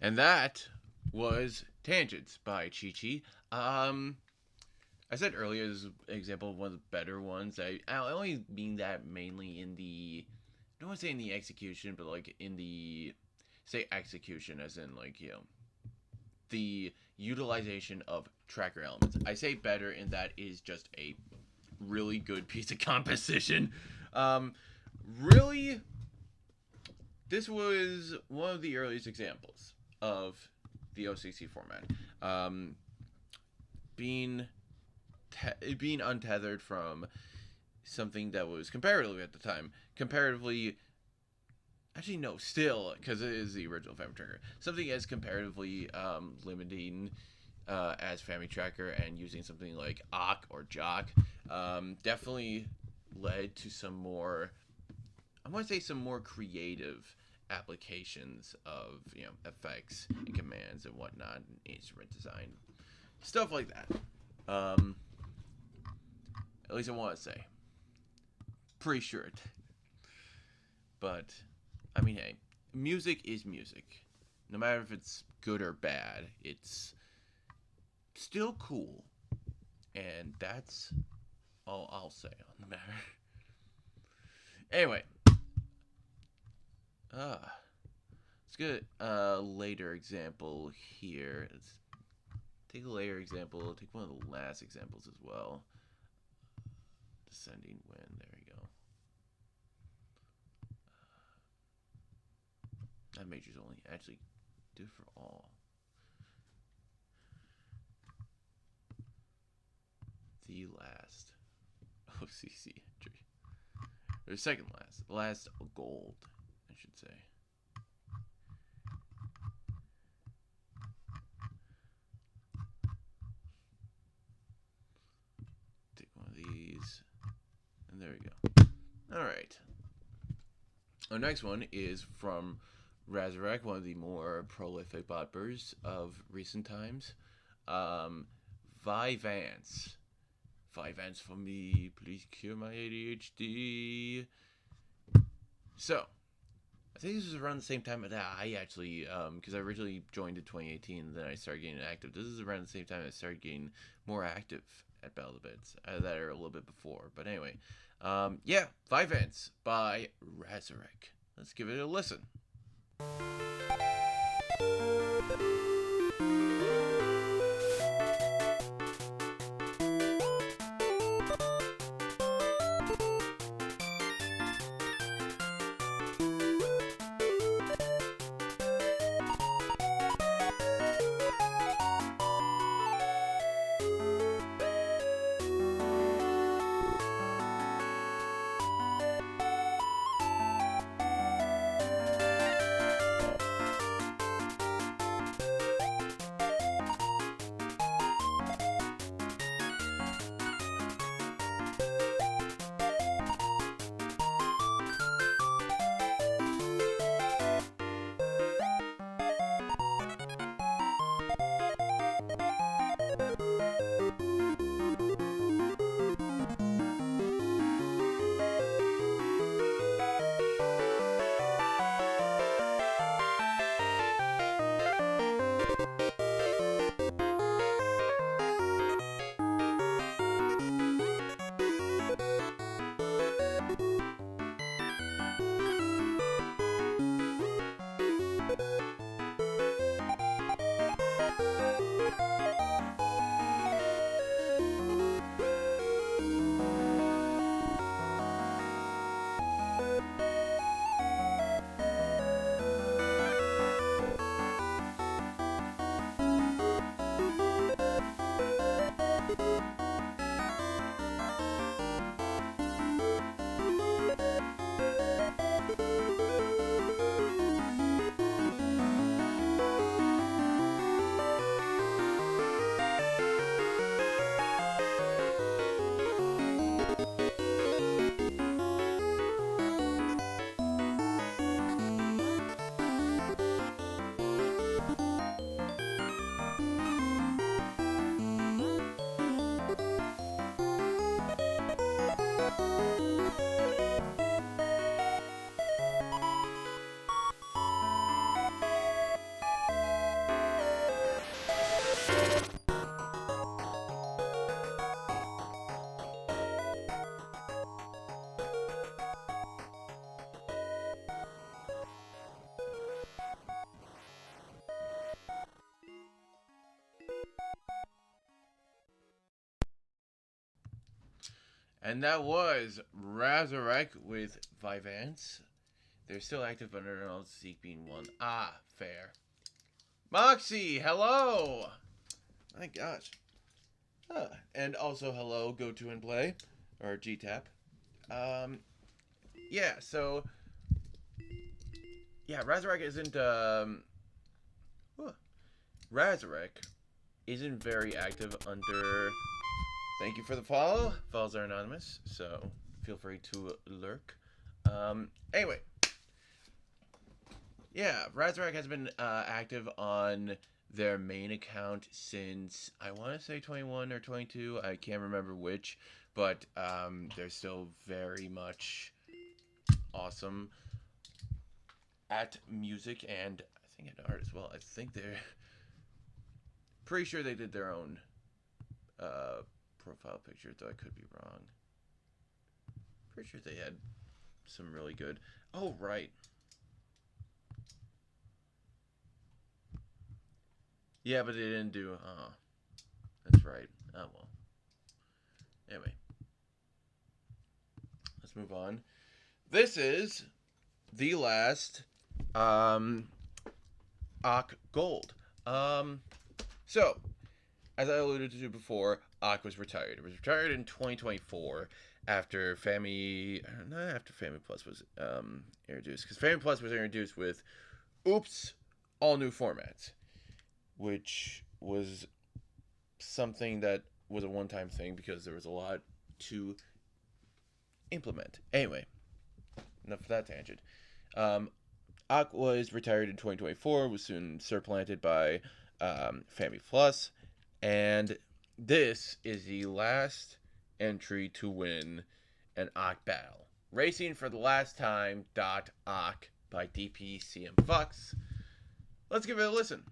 And that was Tangents by Chi-Chi. I said earlier this is an example of one of the better ones. I only mean that mainly in the, I don't want to say in the execution, but like in the, say execution as in like, the utilization of tracker elements. I say better in that is just a really good piece of composition. Really, this was one of the earliest examples. of the OCC format. Being untethered from something that was comparatively at the time, actually no, still, because it is the original Family Tracker, something as comparatively limiting as Family Tracker, and using something like Awk or Jock definitely led to some more, I want to say, some more creative applications of, you know, effects and commands and whatnot, and instrument design, stuff like that. At least I want to say. Pretty sure it. But, I mean, hey, music is music. No matter if it's good or bad, it's still cool. And that's all I'll say on the matter. Anyway. Let's get a later example here. Let's take a later example. Take one of the last examples as well. Descending wind. There we go. That major's only actually do for all. The last OCC entry. Or second last. The last gold, I should say. Take one of these. And there we go. Alright. Our next one is from Razorek, one of the more prolific botbers of recent times. Vyvanse. Vyvanse for me, please cure my ADHD. So, I think this was around the same time that I actually, because I originally joined in 2018, and then I started getting active. This is around the same time I started getting more active at Battle of the Bits. That are a little bit before, but anyway. Yeah, Vyvanse by Razorek. Let's give it a listen. And that was Razorek with Vyvanse. They're still active, but they're not Zeke being one. Ah, fair. Moxie, hello! My gosh. And also, hello, Go To and Play, or GTAP. Um, yeah, so, yeah, Razorek isn't, Razorek isn't very active under. Thank you for the follow. Follows are anonymous, so feel free to lurk. Anyway, yeah, Razorek has been active on their main account since I want to say 21 or 22. I can't remember which, but they're still very much awesome at music and I think at art as well. I think they're pretty sure they did their own profile picture, though I could be wrong. Pretty sure they had some really good. Oh, right. Yeah, but they didn't do. Oh, that's right. Oh well. Anyway, let's move on. This is the last Ak Gold. So as I alluded to before, Ak was retired. It was retired in 2024 after not after Family Plus was introduced, because Family Plus was introduced with Oops, all new formats, which was something that was a one-time thing because there was a lot to implement. Anyway, enough of that tangent. Ak was retired in 2024, was soon supplanted by Family Plus, and this is the last entry to win an Ak battle. Racing for the Last Time. Ak by DPCM Fox. Let's give it a listen.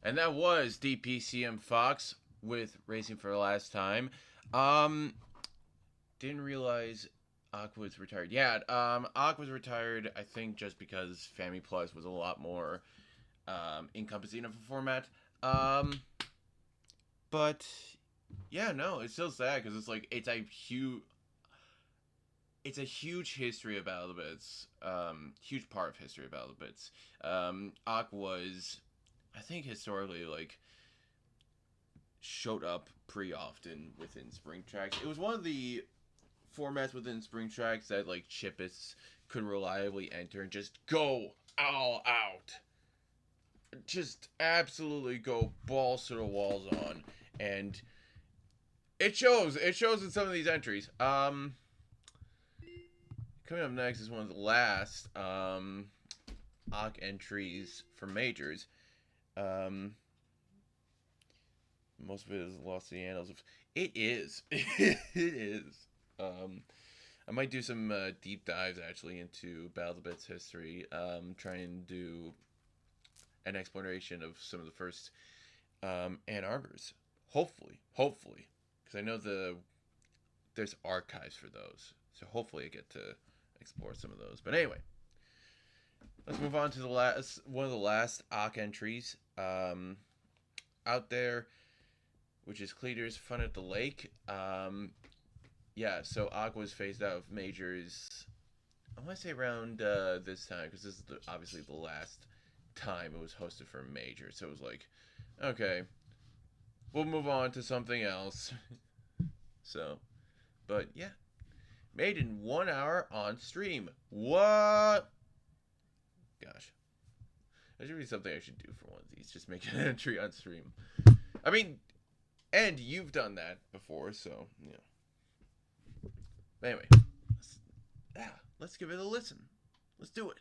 And that was DPCM Fox with Racing for the Last Time. Um, didn't realize Ak was retired. Yeah, Ak was retired, I think, just because Family Plus was a lot more encompassing of a format. But yeah, no, it's still sad because it's a huge history of Battle of the Bits. Huge part of history of Battle of the Bits. Ak was, I think, historically showed up pretty often within Spring Tracks. It was one of the formats within Spring Tracks that Chippets could reliably enter and just go all out. Just absolutely go balls to the walls on. And it shows. It shows in some of these entries. Coming up next is one of the last Ak entries for majors. Most of it is lost to the annals of. It is. It is. I might do some deep dives actually into Battle of the Bits history. Try and do an exploration of some of the first Ann Arbors. Hopefully, because I know there's archives for those. So hopefully I get to explore some of those. But anyway, let's move on to the one of the last Ak entries out there, which is Cleater's Fun at the Lake. yeah, so Aqua's phased out of majors. I want to say around this time because this is obviously the last time it was hosted for a major. So it was like, okay, we'll move on to something else. So, but yeah, made in 1 hour on stream. What? Gosh, that should be something I should do for one of these. Just make an entry on stream. I mean, and you've done that before, so you know. Anyway, let's give it a listen. Let's do it.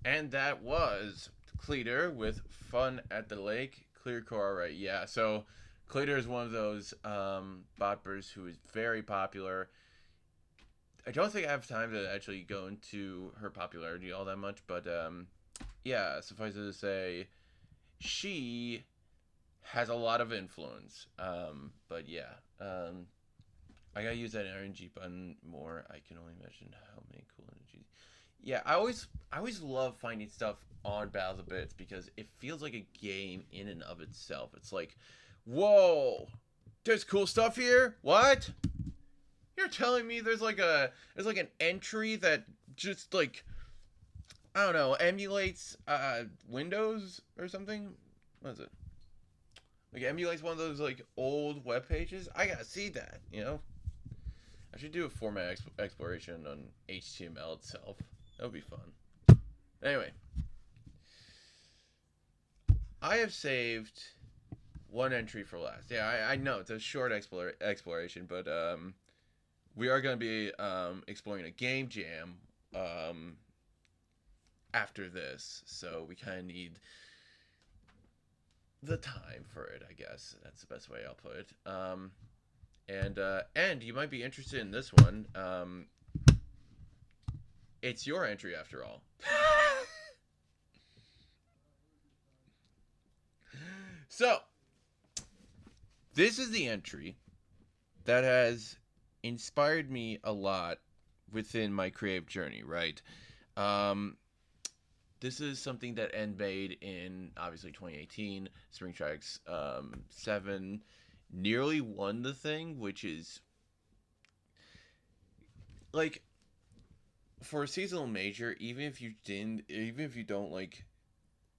And that was Cleater with Fun at the Lake. Clear core, right? Yeah. So Cleater is one of those botbers who is very popular. I don't think I have time to actually go into her popularity all that much, but yeah, suffice it to say, she has a lot of influence. But yeah, I gotta use that RNG button more. I can only imagine how many cool energies. Yeah, I always love finding stuff on Battle of the Bits because it feels like a game in and of itself. It's like, whoa, there's cool stuff here. What? You're telling me there's like an entry that just like I don't know emulates Windows or something? What is it? Like emulates one of those like old web pages? I gotta see that. You know, I should do a format exploration on HTML itself. That would be fun. Anyway, I have saved one entry for last. Yeah, I know it's a short exploration, but we are going to be exploring a game jam after this, so we kind of need the time for it. I guess that's the best way I'll put it. And you might be interested in this one. It's your entry after all. So, this is the entry that has inspired me a lot within my creative journey, right? Um, this is something that End made in obviously 2018. Spring Tracks 7 nearly won the thing, which is like for a seasonal major, even if you don't like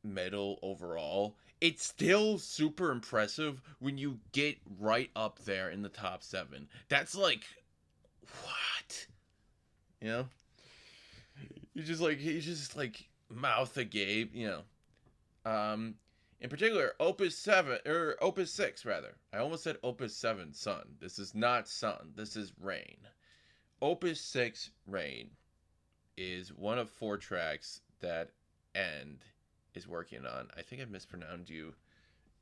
medal overall, it's still super impressive when you get right up there in the top 7. That's like what? You know? You just like mouth agape, you know. In particular, Opus 7 or Opus 6 rather. I almost said Opus 7 Sun. This is not Sun. This is Rain. Opus 6 Rain is one of 4 tracks that End is working on. I think I mispronounced you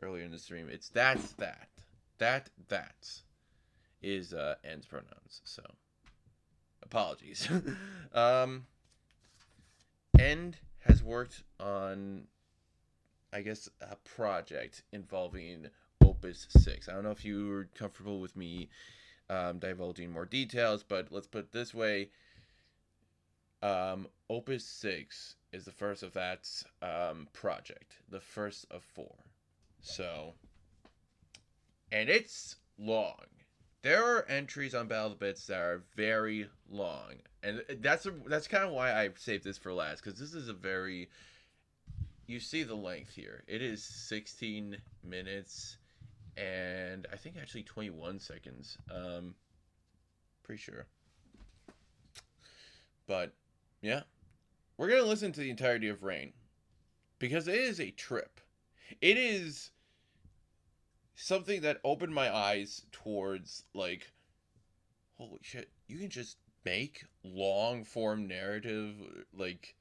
earlier in the stream. It's that's that. That is End's pronouns. So apologies. End has worked on I guess a project involving Opus 6. I don't know if you're comfortable with me divulging more details, but let's put it this way. Opus 6 is the first of that project, the first of 4. So, and it's long. There are entries on Battle of the Bits that are very long, and that's kind of why I saved this for last, because this is a very you see the length here. It is 16 minutes, and I think actually 21 seconds. Pretty sure. But yeah, we're gonna listen to the entirety of Rain because it is a trip. It is something that opened my eyes towards, like, holy shit, you can just make long form narrative, like,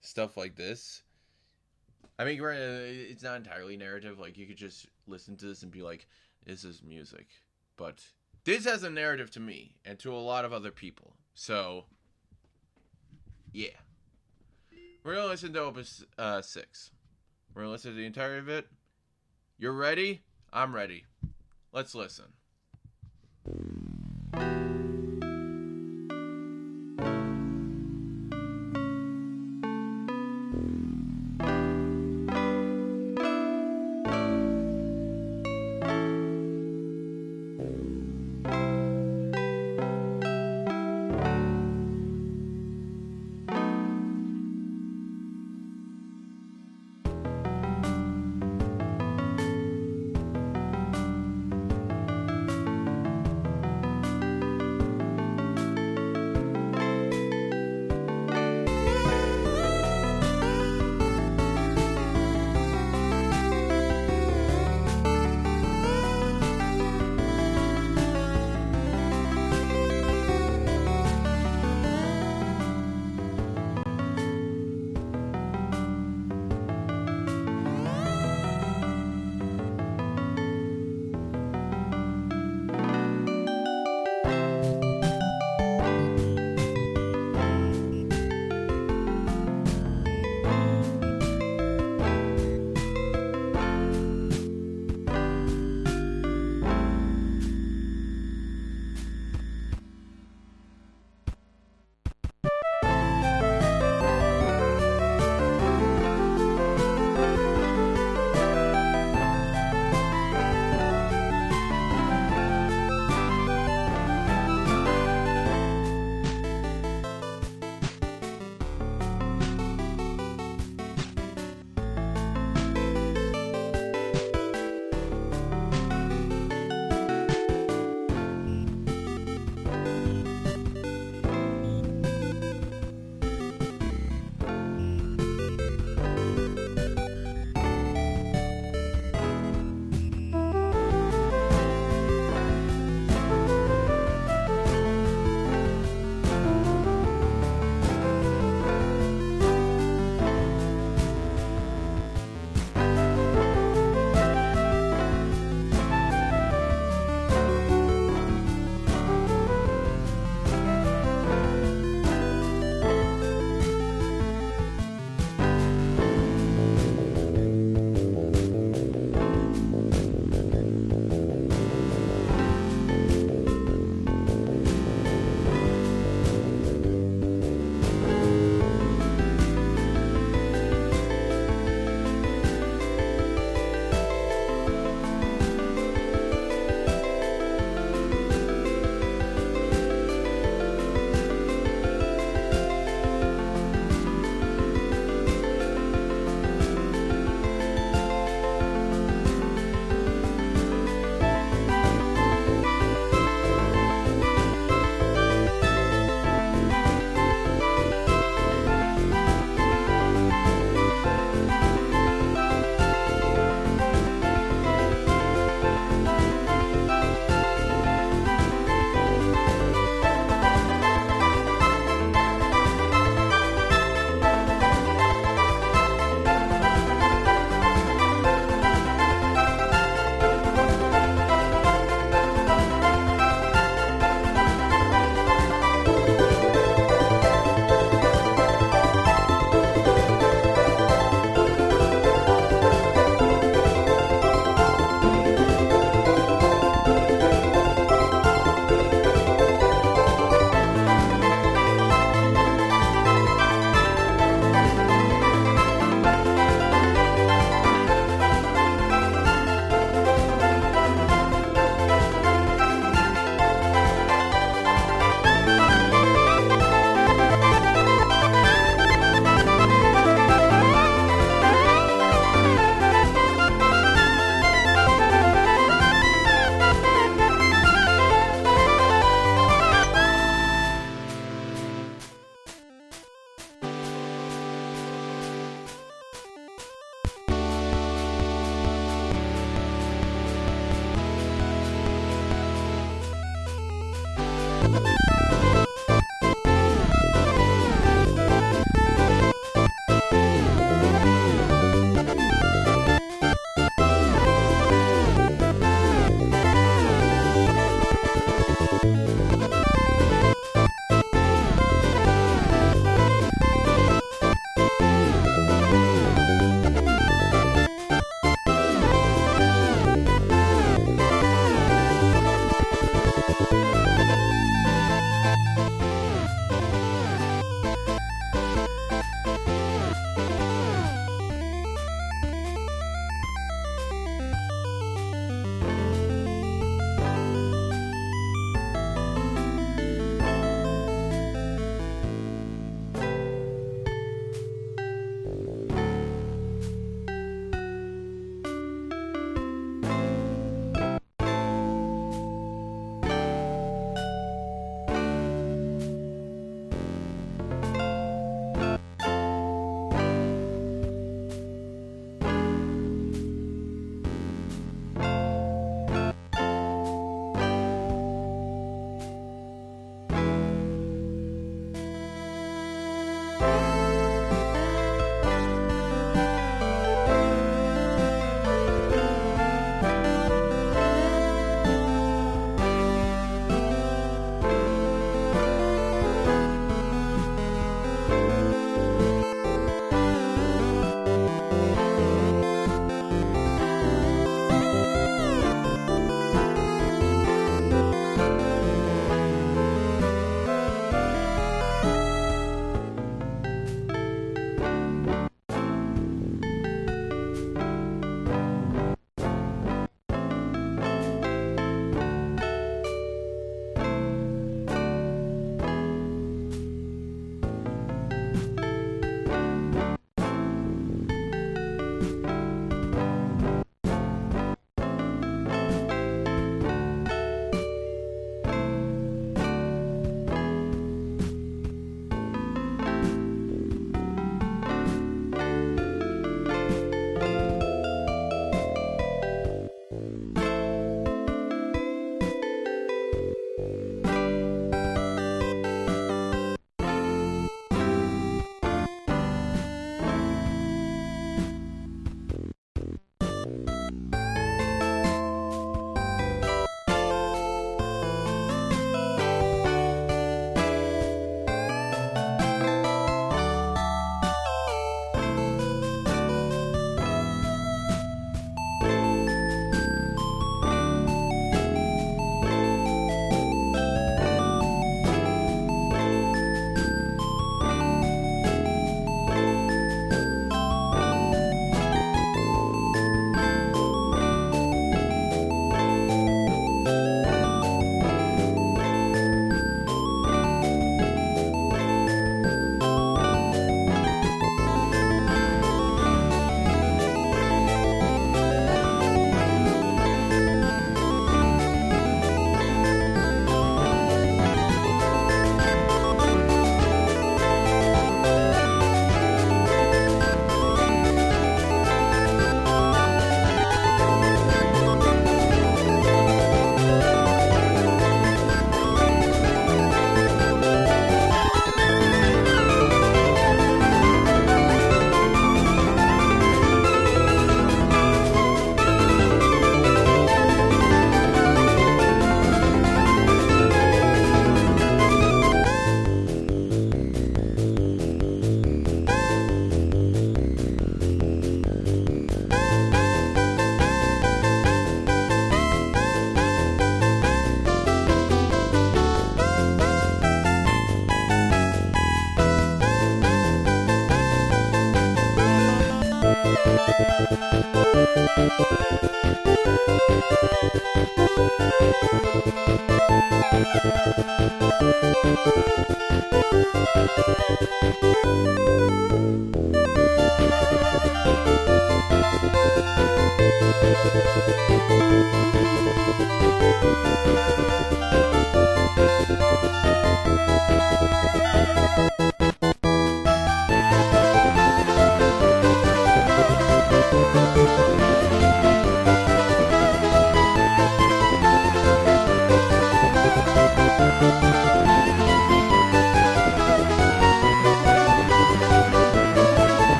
stuff like this. I mean, it's not entirely narrative. Like, you could just listen to this and be like, this is music. But this has a narrative to me and to a lot of other people. So, yeah. We're going to listen to Opus 6. We're going to listen to the entirety of it. You're ready? I'm ready. Let's listen.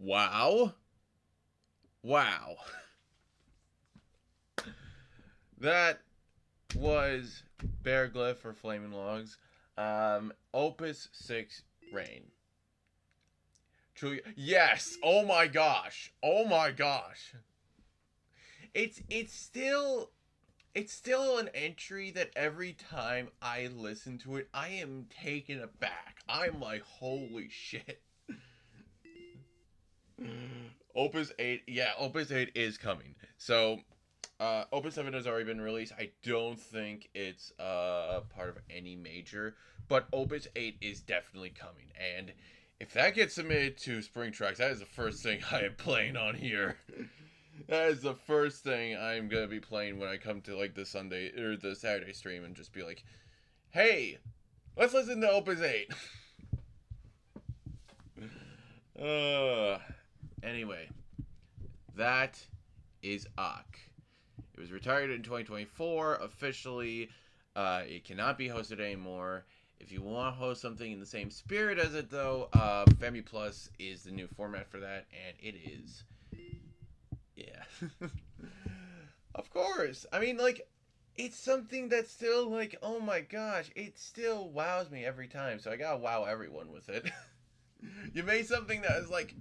Wow. Wow. That was Bear Glyph for Flaming Logs. Opus 6 Rain. Truly, yes. Oh my gosh. Oh my gosh. It's still an entry that every time I listen to it, I am taken aback. I'm like, holy shit. Opus 8, yeah, Opus 8 is coming. So, Opus 7 has already been released. I don't think it's part of any major, but Opus 8 is definitely coming. And if that gets submitted to Spring Tracks, that is the first thing I am playing on here. That is the first thing I'm gonna be playing when I come to like the Sunday or the Saturday stream and just be like, "Hey, let's listen to Opus 8." uh, anyway, that is Ak. It was retired in 2024 officially. It cannot be hosted anymore. If you want to host something in the same spirit as it, though, Family Plus is the new format for that, and it is, yeah, of course. I mean, like, it's something that's still like, oh my gosh, it still wows me every time. So I gotta wow everyone with it. You made something that is like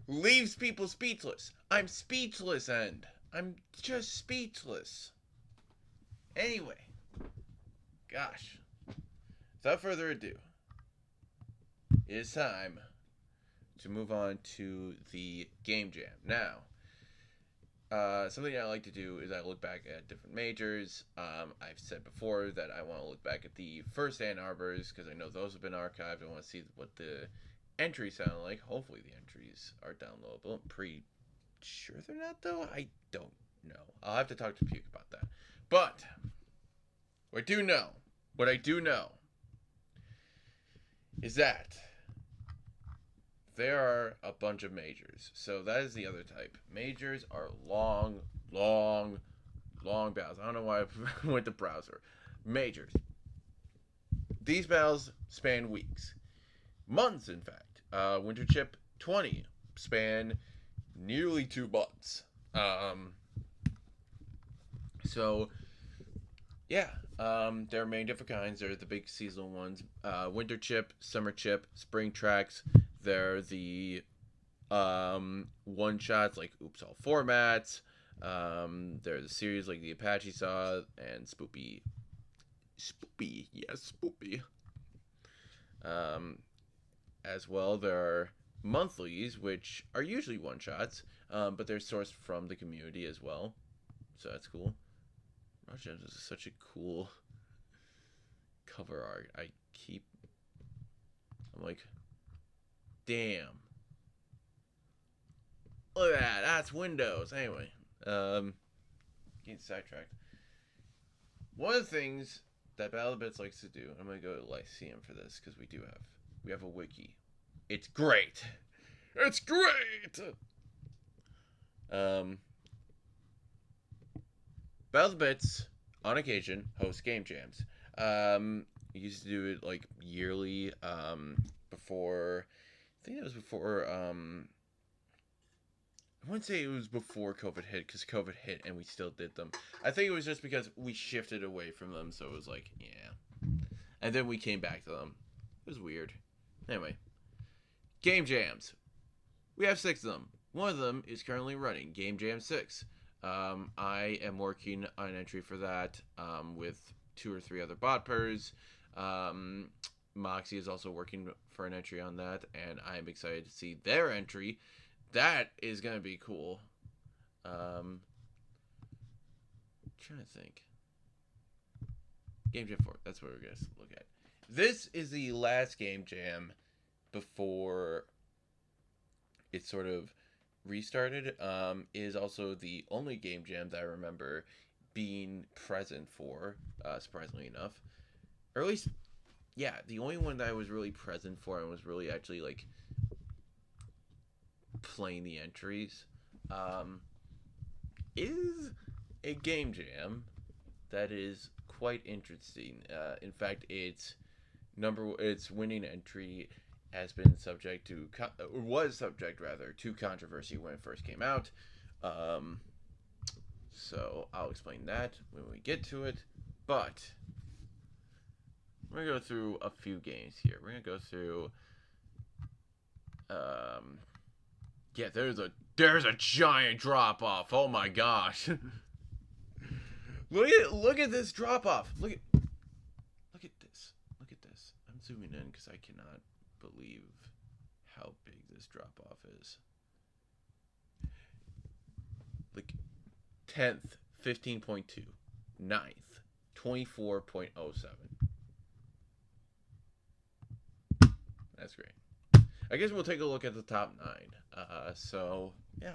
leaves people speechless. I'm speechless, and I'm just speechless. Anyway, gosh, without further ado, it is time to move on to the game jam. Now, something I like to do is I look back at different majors. I've said before that I want to look back at the first Ann Arbors because I know those have been archived. I want to see what the entries sound like. Hopefully the entries are downloadable. I'm pretty sure they're not, though. I don't know. I'll have to talk to Puke about that. But what I do know is that there are a bunch of majors. So that is the other type. Majors are long battles. I don't know why I went to browser. Majors. These battles span weeks. Months, in fact. Winter Chip 20 span nearly 2 months. So, yeah. There are many different kinds. There are the big seasonal ones. Winter Chip, Summer Chip, Spring Tracks. They're the one shots like Oops All Formats. There's a series like the Apache Saw and Spoopy. Yes, Spoopy. As well, there are monthlies, which are usually one shots, but they're sourced from the community as well. So that's cool. Rush Gems is such a cool cover art. I'm like, damn. Look at that. That's Windows. Anyway, getting sidetracked. One of the things that Battle of the Bits likes to do, I'm gonna go to Lyceum for this because we have a wiki. It's great. It's great. Battle of the Bits on occasion hosts game jams. Used to do it like yearly. Before, I think it was before. I wouldn't say it was before COVID hit because COVID hit and we still did them. I think it was just because we shifted away from them, so it was like, yeah. And then we came back to them. It was weird. Anyway, game jams. We have 6 of them. One of them is currently running, Game Jam 6. I am working on an entry for that with 2 or 3 other bot pers. Moxie is also working for an entry on that, and I'm excited to see their entry. That is going to be cool. I'm trying to think. Game Jam 4, that's what we're going to look at. This is the last Game Jam before it sort of restarted. Is also the only Game Jam that I remember being present for, surprisingly enough. Or at least, yeah, the only one that I was really present for and was really actually, like, playing the entries is a game jam that is quite interesting. In fact, its winning entry has been subject to was subject rather to controversy when it first came out. Um, so I'll explain that when we get to it. But we're gonna go through a few games here. We're gonna go through. Yeah, there's a giant drop off. Oh my gosh! look at this drop off. Look at this. Look at this. I'm zooming in because I cannot believe how big this drop off is. Like 10th, 15.2, 9th, 24.07. That's great. I guess we'll take a look at the top 9. So yeah.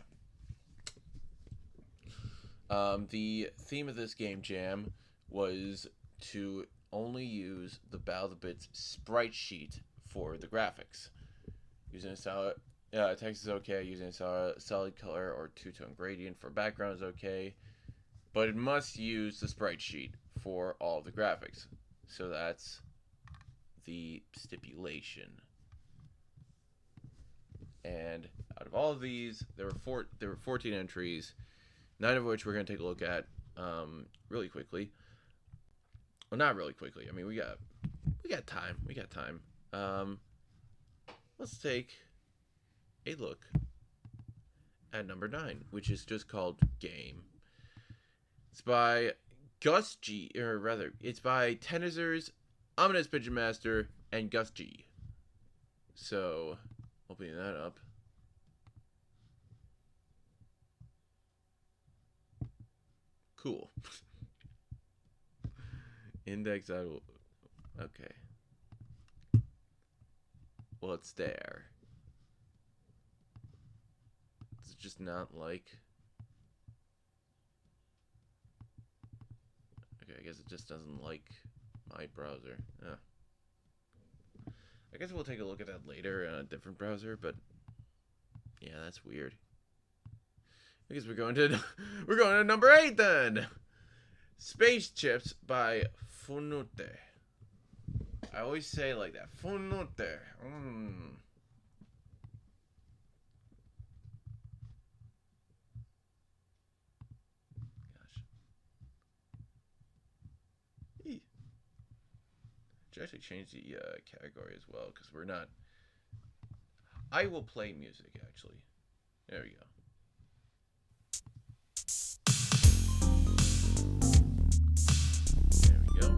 The theme of this game jam was to only use the Battle of the Bits sprite sheet for the graphics. Using a solid text is okay. Using a solid color or two-tone gradient for background is okay, but it must use the sprite sheet for all of the graphics. So that's the stipulation. And out of all of these, there were 14 entries, 9 of which we're going to take a look at really quickly. Well, not really quickly. I mean, we got time. We got time. Let's take a look at number 9, which is just called Game. It's by Gus G, or rather, it's by Tenizers, Ominous Pigeon Master, and Gus G. So, opening that up. Cool. Index out. Okay. Well, it's there. Does it just not like? Okay, I guess it just doesn't like my browser. I guess we'll take a look at that later in a different browser, but yeah, that's weird. I guess we're going to number 8 then. Space Chips by Funute. I always say it like that. Funute. Gosh. Should actually change the category as well, because we're not. I will play music, actually. There we go. There we go.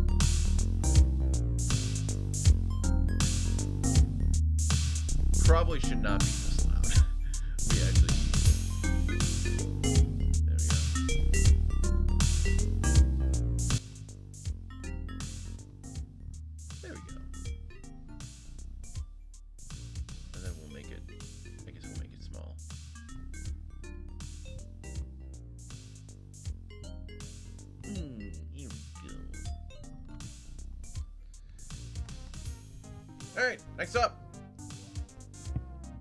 Probably should not be this loud. We actually. There we go. There we go. And then we'll make it. I guess we'll make it small. Here we go. Alright, next up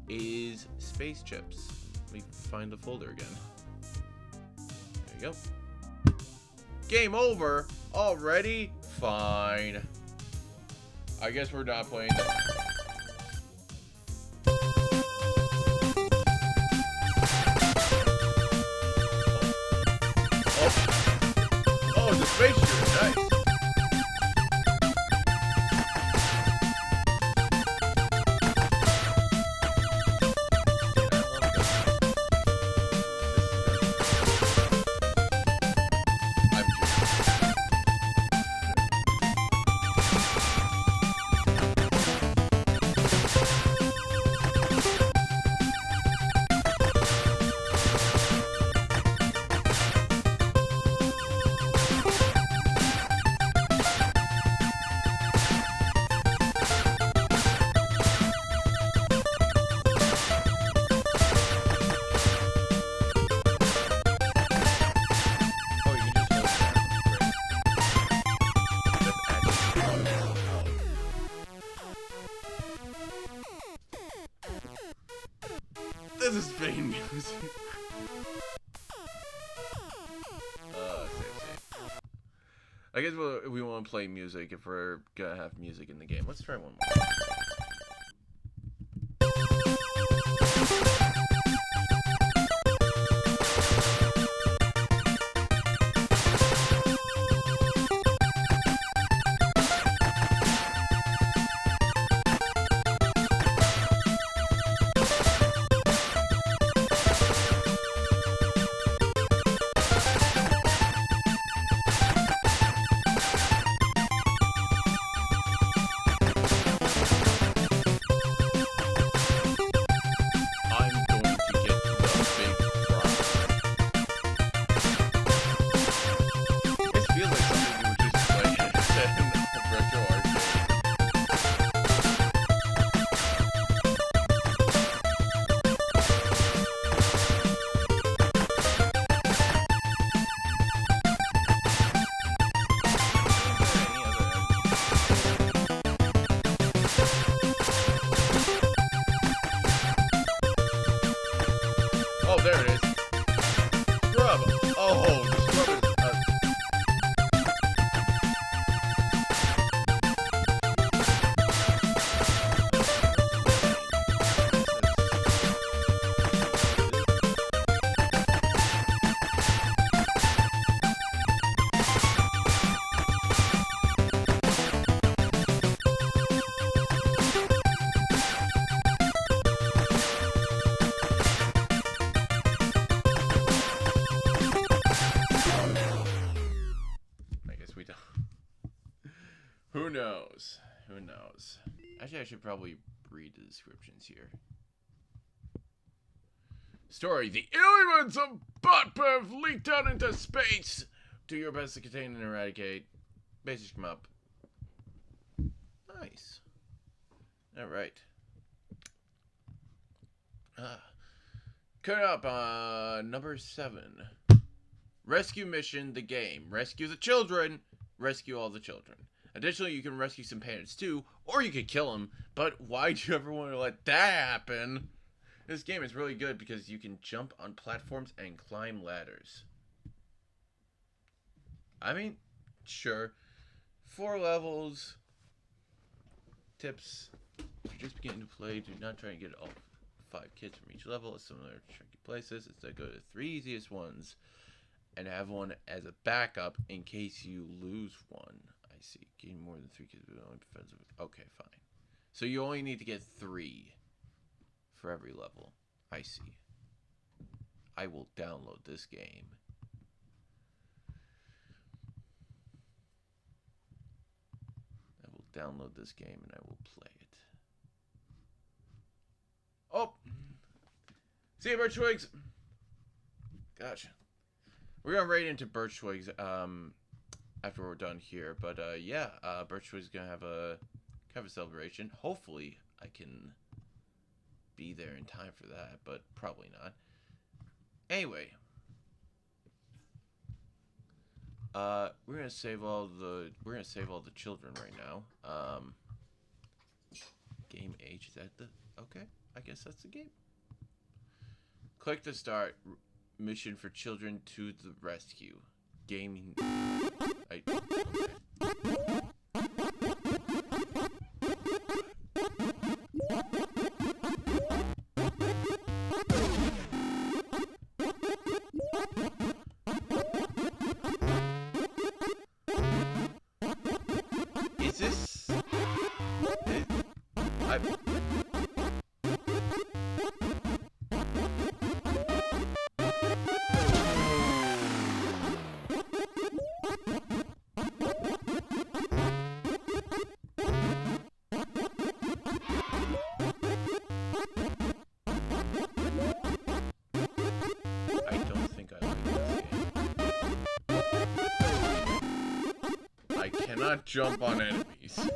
is Space Chips. Let me find the folder again. There you go. Game over already? Fine. I guess we're not playing. Oh, it's a spaceship. Nice. This is vain music. Save. I guess we want to play music if we're gonna have music in the game. Let's try one more. there it is. Scrub. Oh, the scrub is... Who knows? Who knows? Actually, I should probably read the descriptions here. Story: the elements of Botperf leaked out into space. Do your best to contain and eradicate. Basics come up. Nice. Alright. Coming up on number 7. Rescue mission, the game. Rescue the children. Rescue all the children. Additionally, you can rescue some parents too, or you could kill them, but why'd you ever want to let that happen? This game is really good because you can jump on platforms and climb ladders. I mean, sure. 4 levels. Tips. If you're just beginning to play, do not try and get all 5 kids from each level at similar tricky places. Instead, go to the 3 easiest ones and have one as a backup in case you lose one. I see. Gain more than 3 kids, but only defensive. Okay, fine. So you only need to get 3 for every level. I see. I will download this game. I will download this game and I will play it. Oh! See you, Birch Twigs! Gosh. We're going right into Birch Twigs after we're done here. But yeah, Birch Twigs is going to have a celebration. Hopefully I can be there in time for that, but probably not. Anyway, we're gonna save all the children right now. Game age, is that the okay? I guess that's the game. Click to start mission for children to the rescue. Gaming. Okay. Cannot jump on enemies.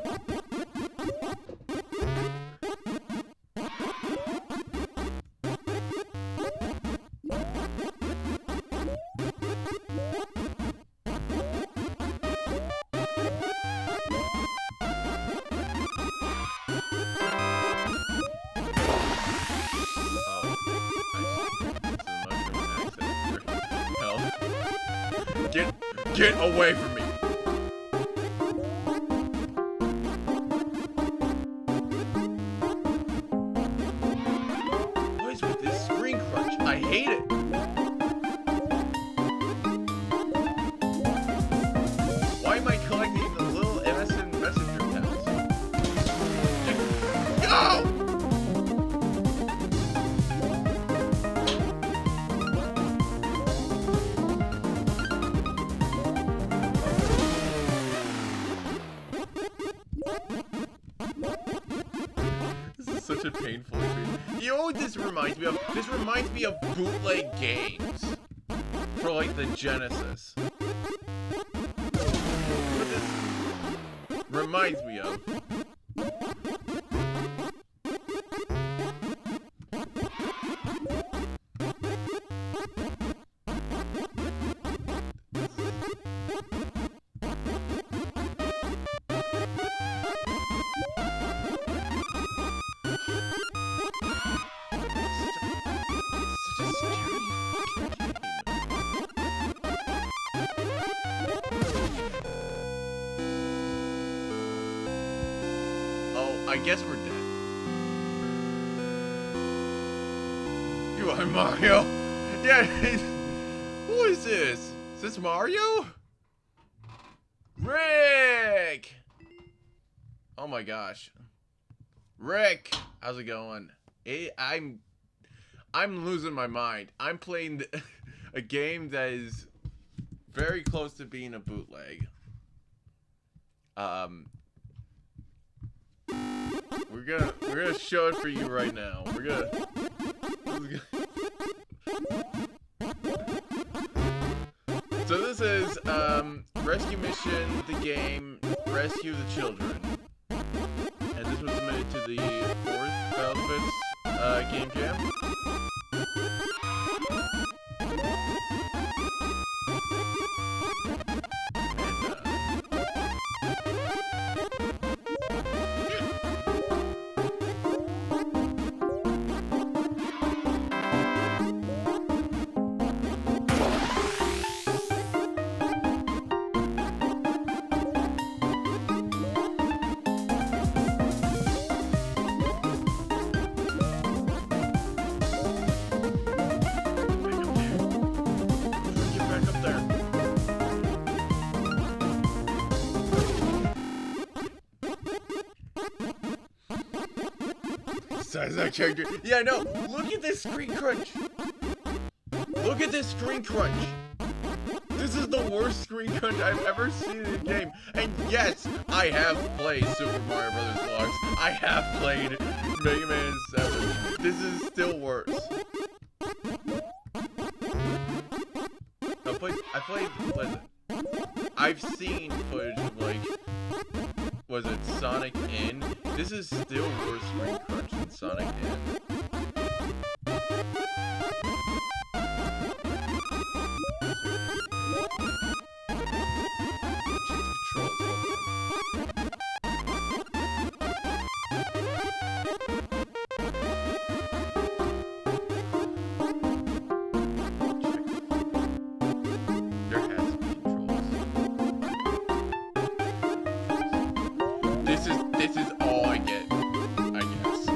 Get away from me. I hate it. Why am I collecting the little MSN messenger pads? Go! This is such a painful experience. You know what this reminds me of? This reminds me of bootleg games for like the Genesis. What this reminds me of. I guess we're dead. You are Mario? Yeah. Who is this? Is this Mario? Rick! Oh my gosh. Rick! How's it going? I'm losing my mind. I'm playing a game that is very close to being a bootleg. We're gonna show it for you right now. So this is Rescue Mission, the game Rescue the Children, and this was submitted to the 4th Battlefits Game Jam. Size that character. Yeah, I know. Look at this screen crunch. Look at this screen crunch. This is the worst screen crunch I've ever seen in a game. And yes, I have played Super Mario Bros. Deluxe. I have played Mega Man 7. This is still worse. I've seen footage of, like, was it Sonic N? This is still worse screen crunch than Sonic N. This is all I get, I guess.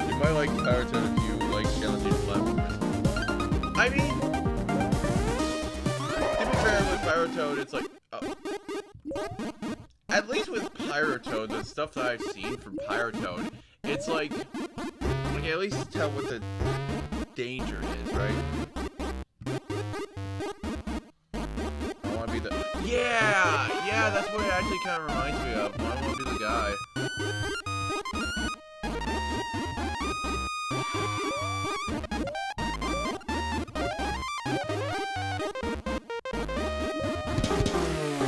You might like Pyrotoad if you like challenging platformers. I mean, to be fair with Pyrotoad, it's like, at least with Pyrotoad, the stuff that I've seen from Pyrotoad, it's like at least tell what the danger is, right? I want to be the... Yeah, that's what it actually kind of reminds me of. I want to be the guy.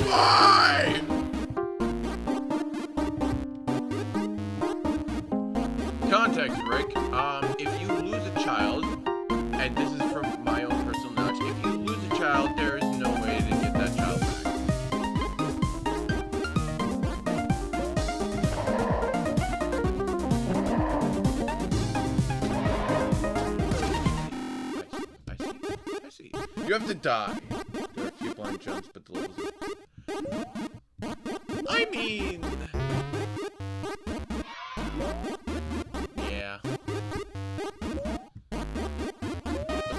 Why? Context, Rick. If you lose a child, and this is from my own personal knowledge, if you lose a child, there is no way to get that child back. I see. You have to die. There are a few blind jumps, but the levels are... I mean...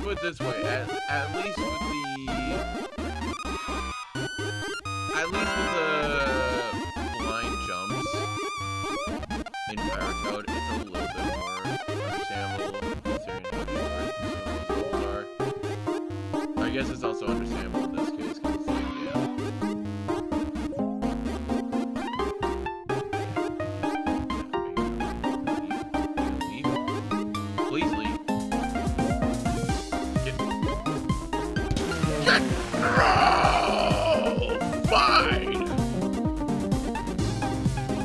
Put it this way, at least with the blind jumps in Pyrotoad, it's a little bit more understandable considering how short some of those levels are. I guess it's also understandable in this case because it's like, Please leave. No! Fine!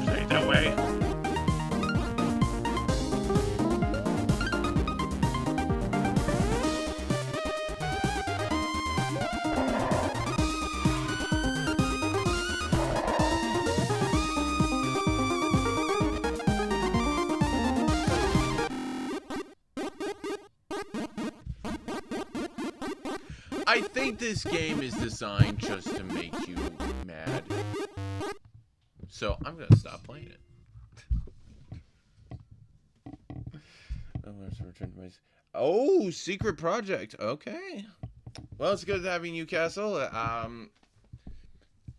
Say it that way. I think this game is designed just to make you mad. So I'm gonna stop playing it. Oh, secret project. Okay. Well, it's good having you, Castle.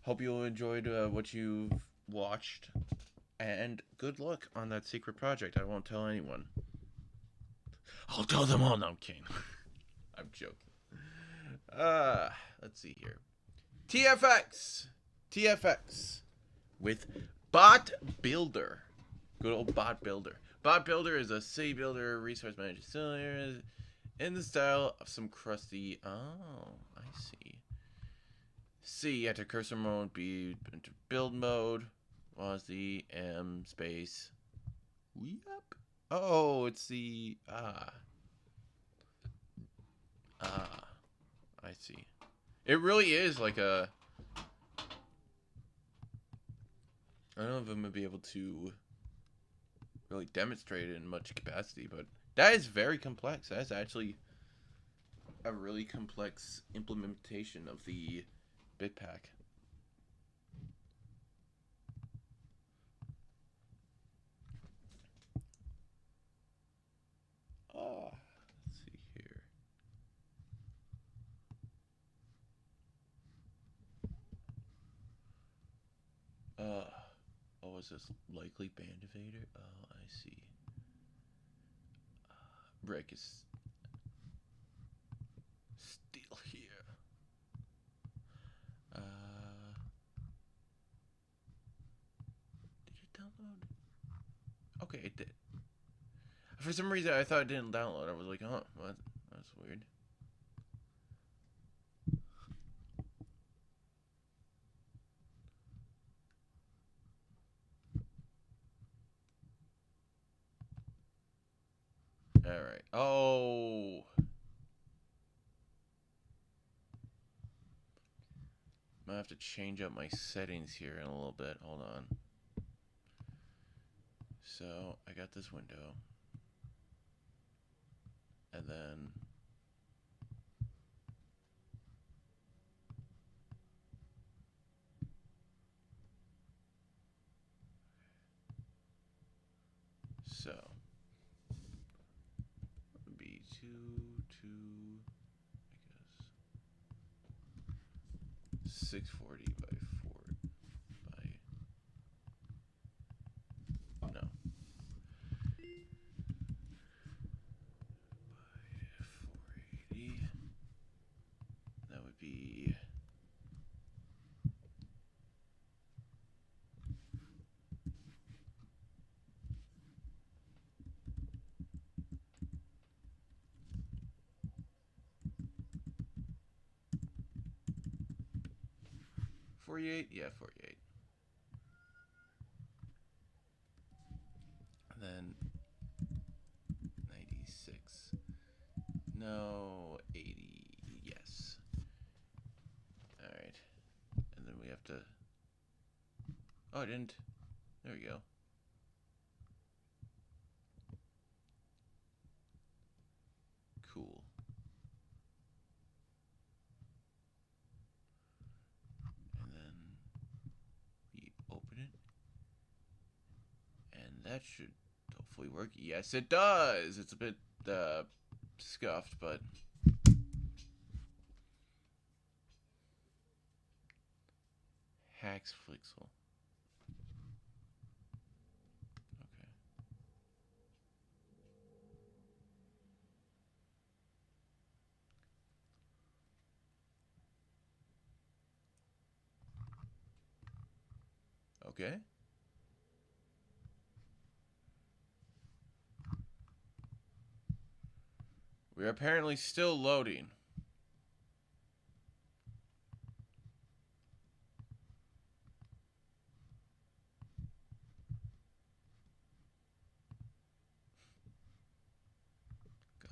Hope you enjoyed what you've watched, and good luck on that secret project. I won't tell anyone. I'll tell them all. No, I'm kidding. I'm joking. Let's see here. TFX with Bot Builder. Good old Bot Builder. Bot Builder is a city builder, resource manager, in the style of some crusty. Oh, I see. C, enter cursor mode. B, enter build mode. Was the M space. Yep. Oh, it's the I see. It really is like a. I don't know if I'm gonna be able to really demonstrate it in much capacity, but that is very complex. That's actually a really complex implementation of the BitPack. Oh, let's see here. Oh, is this likely band evader? Oh, I see. Rick is still here. Did it download? Okay, it did. For some reason, I thought it didn't download. I was like, oh, what? That's weird. Alright. Oh. I'm gonna have to change up my settings here in a little bit. Hold on. So, I got this window. And then... So... be 2, 2... I guess... 640 by 4 by... No. By 480... That would be... 48? Yeah, 48. And then 96. No, 80. Yes. Alright. And then we have to... Oh, I didn't. There we go. Cool. And then we open it. And that should hopefully work. Yes, it does! It's a bit scuffed, but... Hacks Flixel. Okay. Okay. We're apparently still loading. Gosh.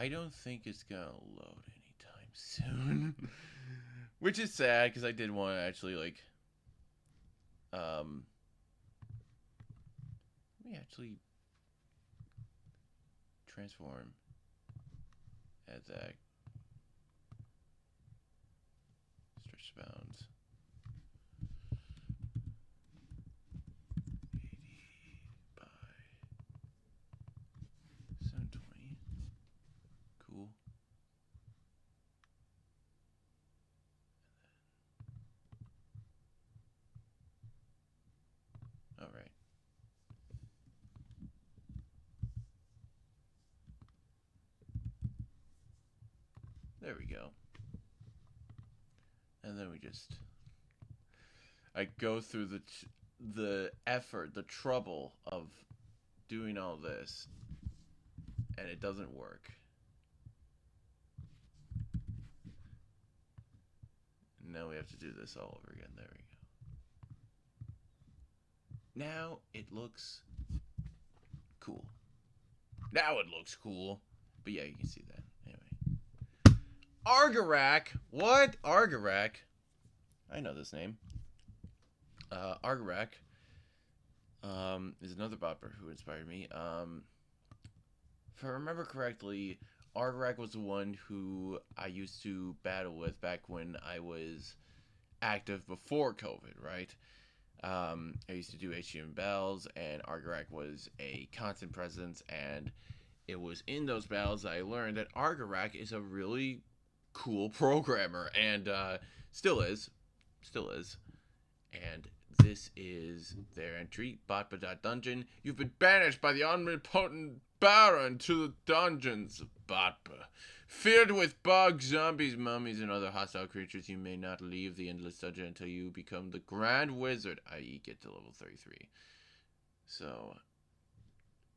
I don't think it's gonna load anytime soon. Which is sad, because I did want to actually, like, let me actually transform as that stretch bounds 80 by 720. Cool. All right. There we go. And then we just, I go through the effort, the trouble of doing all this, and it doesn't work. And now we have to do this all over again. There we go. Now it looks cool. Now it looks cool. But yeah, you can see that. Anyway. Argarak! What? Argarak? I know this name. Argarak is another bopper who inspired me. If I remember correctly, Argarak was the one who I used to battle with back when I was active before COVID, right? I used to do HGM battles, and Argarak was a constant presence, and it was in those battles that I learned that Argarak is a really cool programmer, and still is. And this is their entry, Botba Dungeon. You've been banished by the omnipotent Baron to the dungeons of Botba. Filled with bugs, zombies, mummies, and other hostile creatures, you may not leave the endless dungeon until you become the Grand Wizard, i.e. get to level 33. So,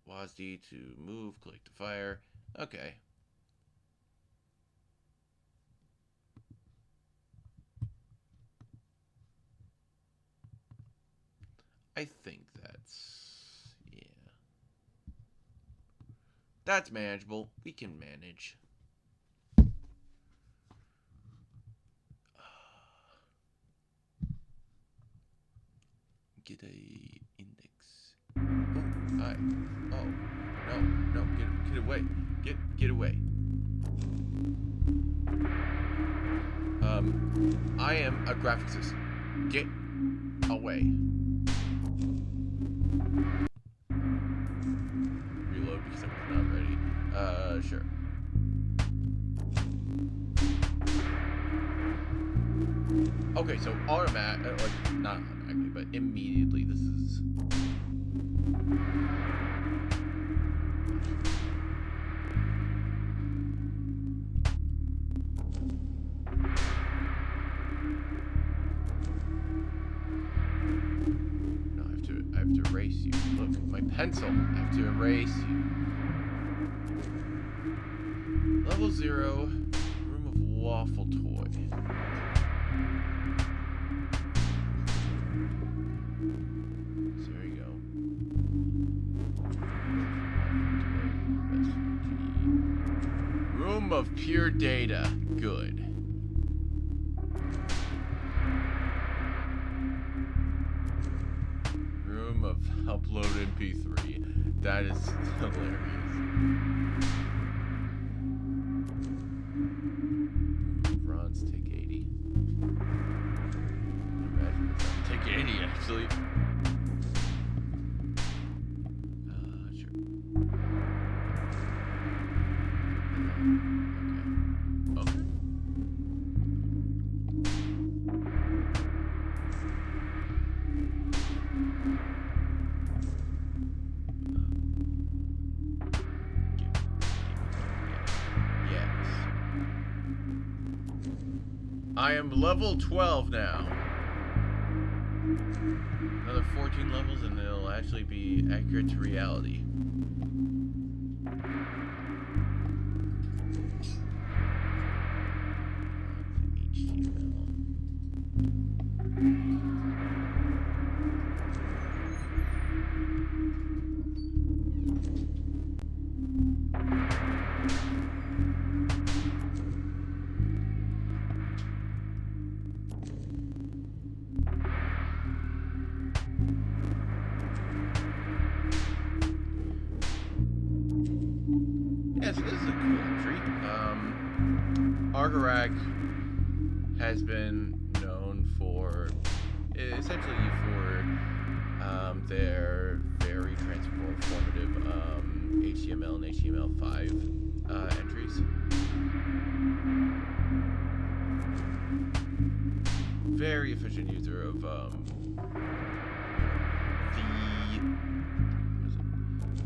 WASD to move, click to fire. Okay. I think that's manageable. We can manage. Get a index. Oh, hi. Oh, no, get away. Get away. I am a graphicist. Get away. Reload because I was not ready. Sure. Okay, so automatic, like, not automatically, but immediately this is... No, I have to erase you. Look, my pencil. I have to erase you. Level 0, room of waffle toy. So there you go. Room of pure data. Good. Room of upload MP3. That is hilarious. Bronze, take 80. Imagine this. Take 80, actually. Sure. Okay. I am level 12 now. Another 14 levels and it'll actually be accurate to reality. Argarak has been known for, essentially for their very transformative HTML and HTML5 entries. Very efficient user of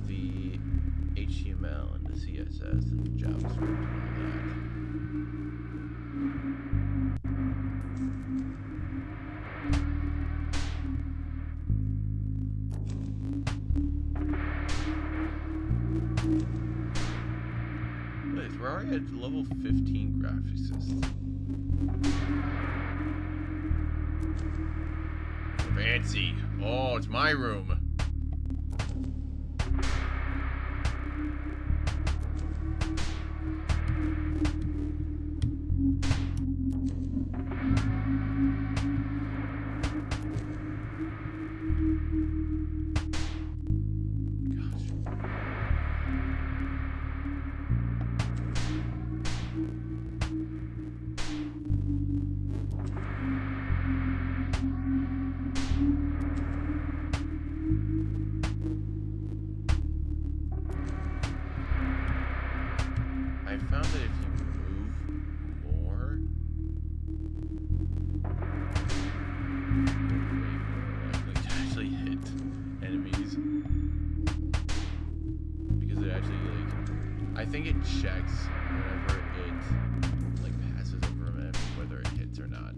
the HTML and the CSS and the JavaScript and all that. Wait, we're already at level 15 graphicists. Fancy. Oh, it's my room. I found that if you move more, you're way more likely to actually hit enemies. Because it actually, like, I think it checks whenever it, like, passes over an enemy, whether it hits or not,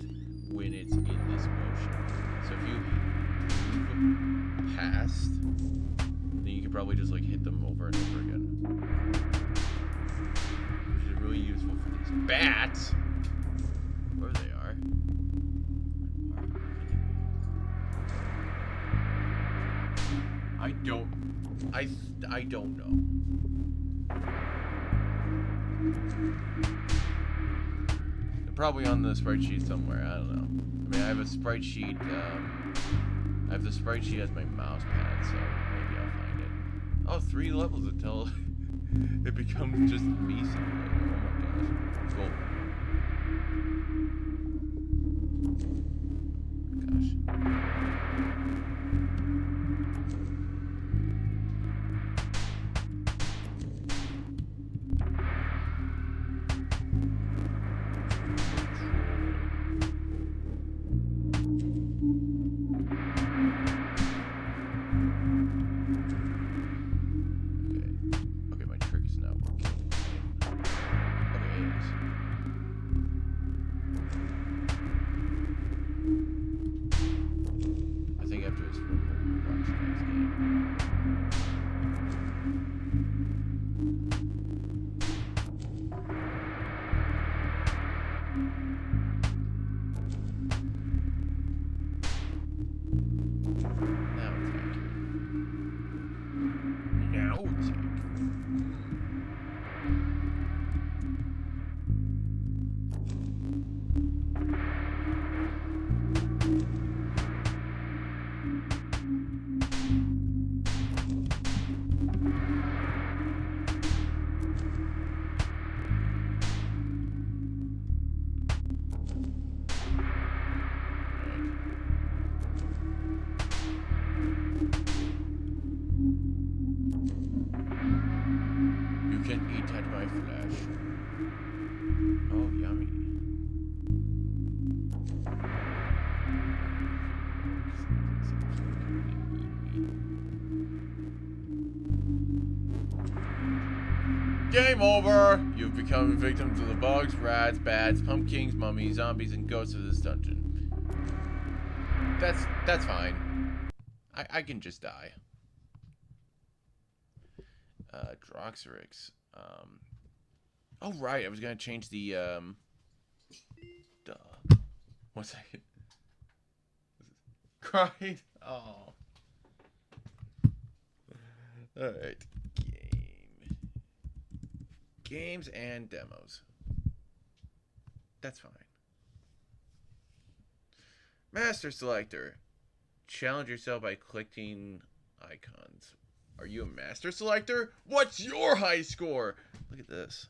when it's in this motion. So if you move past, then you can probably just, like, hit them over and over again. Really useful for these bats. Where they are. I don't know. They're probably on the sprite sheet somewhere. I don't know. I mean, I have a sprite sheet. I have the sprite sheet as my mouse pad, so maybe I'll find it. Oh, 3 levels until it becomes just me simulator. Oh my gosh. Cool. Gosh. Okay, my trick is not working. Okay, it is. I think after this we'll watch the next game. Now attack. Now attack. You can eat at my flesh. Oh, yummy. Game over! You've become a victim to the bugs, rats, bats, pumpkins, mummies, zombies, and ghosts of this dungeon. That's fine. I can just die. Droxerix. Oh right, I was gonna change the duh. 1 second. Cried. Oh. Alright. Games and demos. That's fine. Master Selector. Challenge yourself by clicking icons. Are you a Master Selector? What's your high score? Look at this.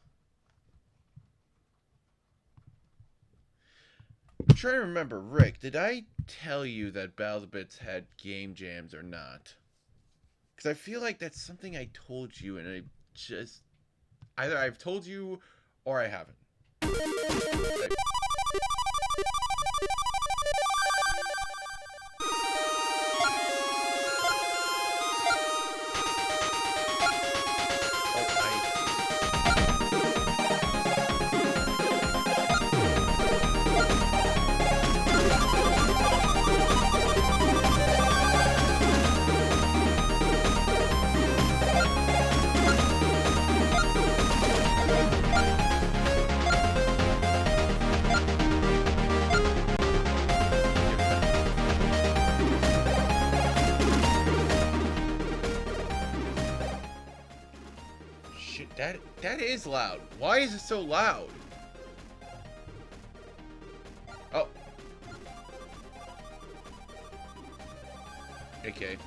trying to remember, Rick, did I tell you that Battle of the Bits had game jams or not? Because I feel like that's something I told you, and I just either I've told you or I haven't. I, oh, shit, that is loud. Why is it so loud? Oh, okay.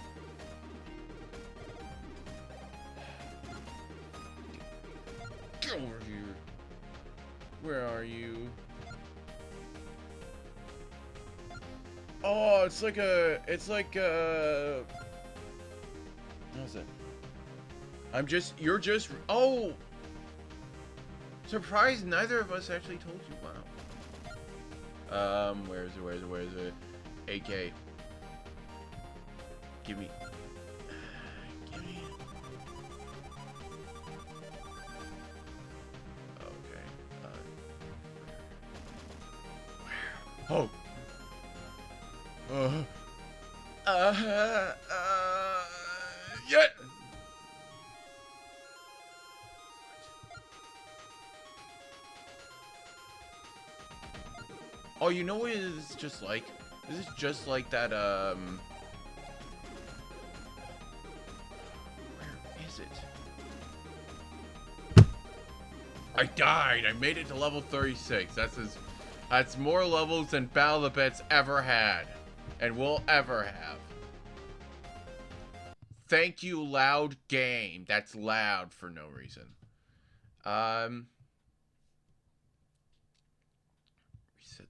Get over here. Where are you? Oh, it's like a. What is it? You're just. Oh! Surprised neither of us actually told you. Wow. Where's it? AK. Give me. Give me. Okay. Oh! Yeah! Oh, you know what it is just like? This is just like that, where is it? I died! I made it to level 36. That's more levels than Battle of the Bits ever had. And will ever have. Thank you, loud game. That's loud for no reason. Reset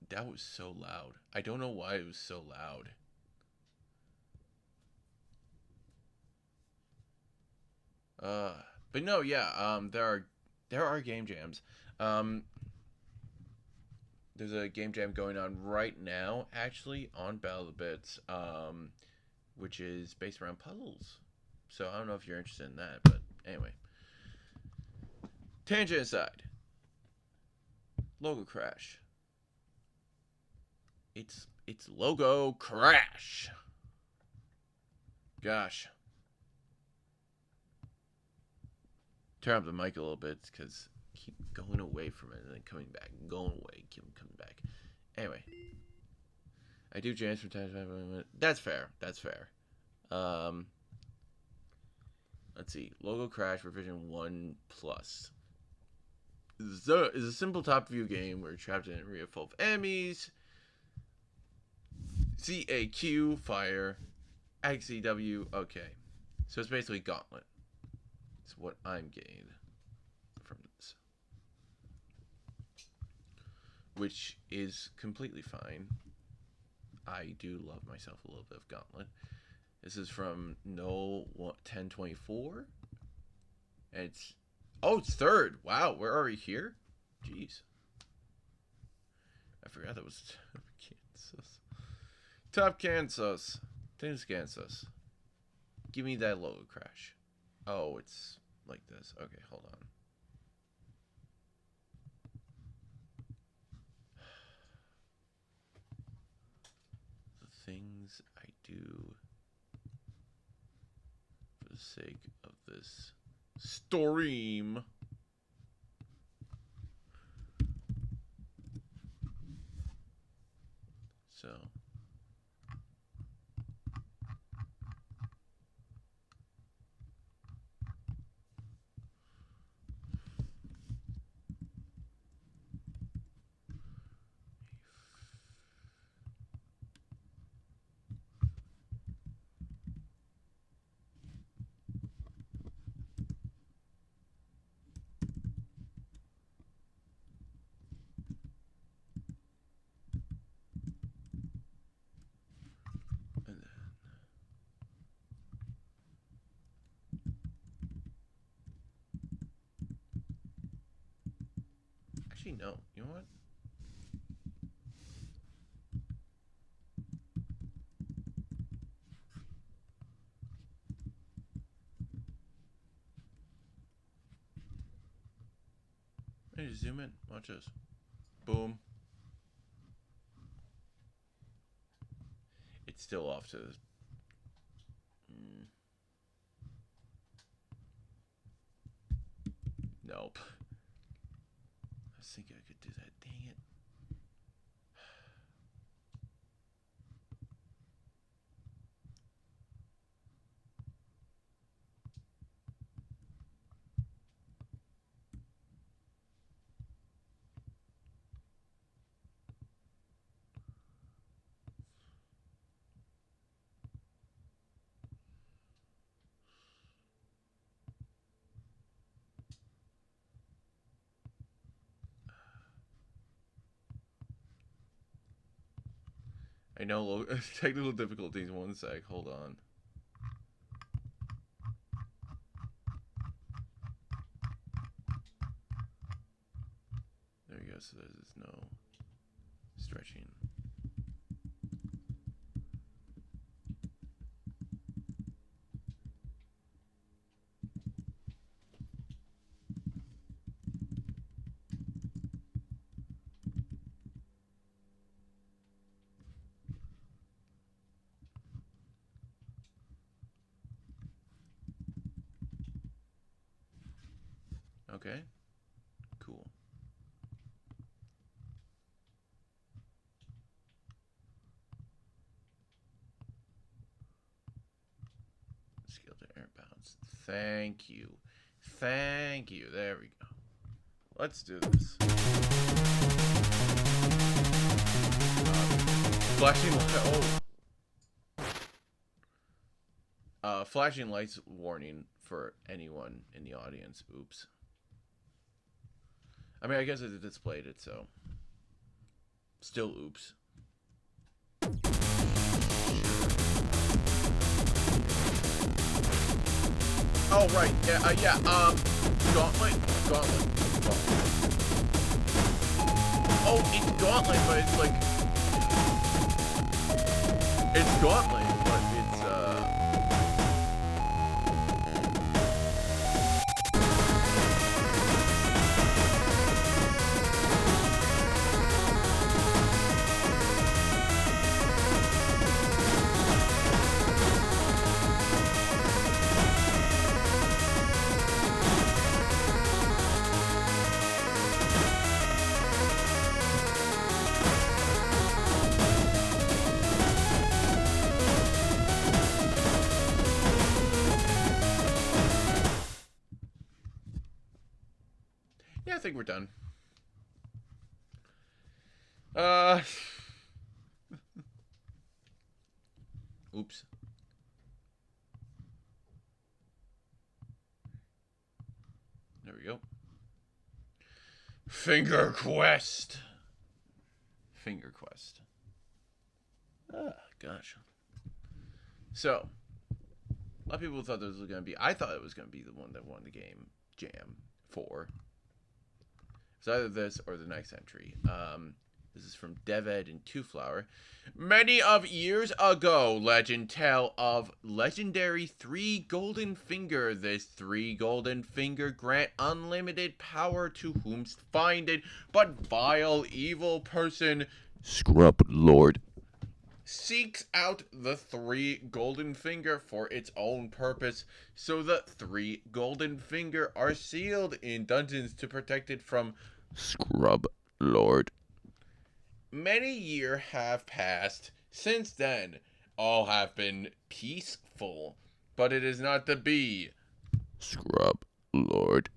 that was so loud. I don't know why it was so loud. But no, yeah, there are game jams. There's a game jam going on right now, actually, on Battle of the Bits, which is based around puzzles. So I don't know if you're interested in that, but anyway. Tangent aside. Logo Crash. It's Logo Crash. Gosh. Turn up the mic a little bit because keep going away from it and then coming back, going away, keep coming back. Anyway, I do jams from time to time. That's fair. That's fair. Let's see. Logo Crash revision 1 plus is a simple top view game where you're trapped in an area full of enemies. CAQ fire, XCW. Okay, so it's basically Gauntlet. It's what I'm getting from this, which is completely fine. I do love myself a little bit of Gauntlet. This is from No 1024, and it's third. Wow, we're already here. Jeez, I forgot that was Kansas. Top Kansas, Tennis Kansas. Give me that Logo Crash. Oh, it's like this. Okay, hold on. The things I do for the sake of this stream. So Actually, no. You know what? Hey, zoom in. Watch this. Boom. It's still off to... Nope. I was thinking I could do that. Dang it. I know technical difficulties. One sec. Hold on. There you go. So there's no stretching. Okay. Cool. Skill to air bounce. Thank you. Thank you. There we go. Let's do this. Flashing light. Oh. Flashing lights warning for anyone in the audience. Oops. I mean, I guess it displayed it, so. Still oops. Oh, right. Yeah, Gauntlet. Oh, it's Gauntlet, but it's like... It's Gauntlet, but it's, yeah, I think we're done. Oops. There we go. Finger Quest. Ah, gosh. So, a lot of people thought this was going to be... I thought it was going to be the one that won the game Jam 4. It's either this or the next entry. This is from Deved and Two Flower. Many of years ago, legend tell of legendary 3 golden finger. This 3 golden finger grant unlimited power to whomst find it, but vile evil person, Scrub Lord, seeks out the 3 golden finger for its own purpose. So the 3 golden finger are sealed in dungeons to protect it from Scrub Lord. Many years have passed since then. All have been peaceful, but it is not to be. Scrub Lord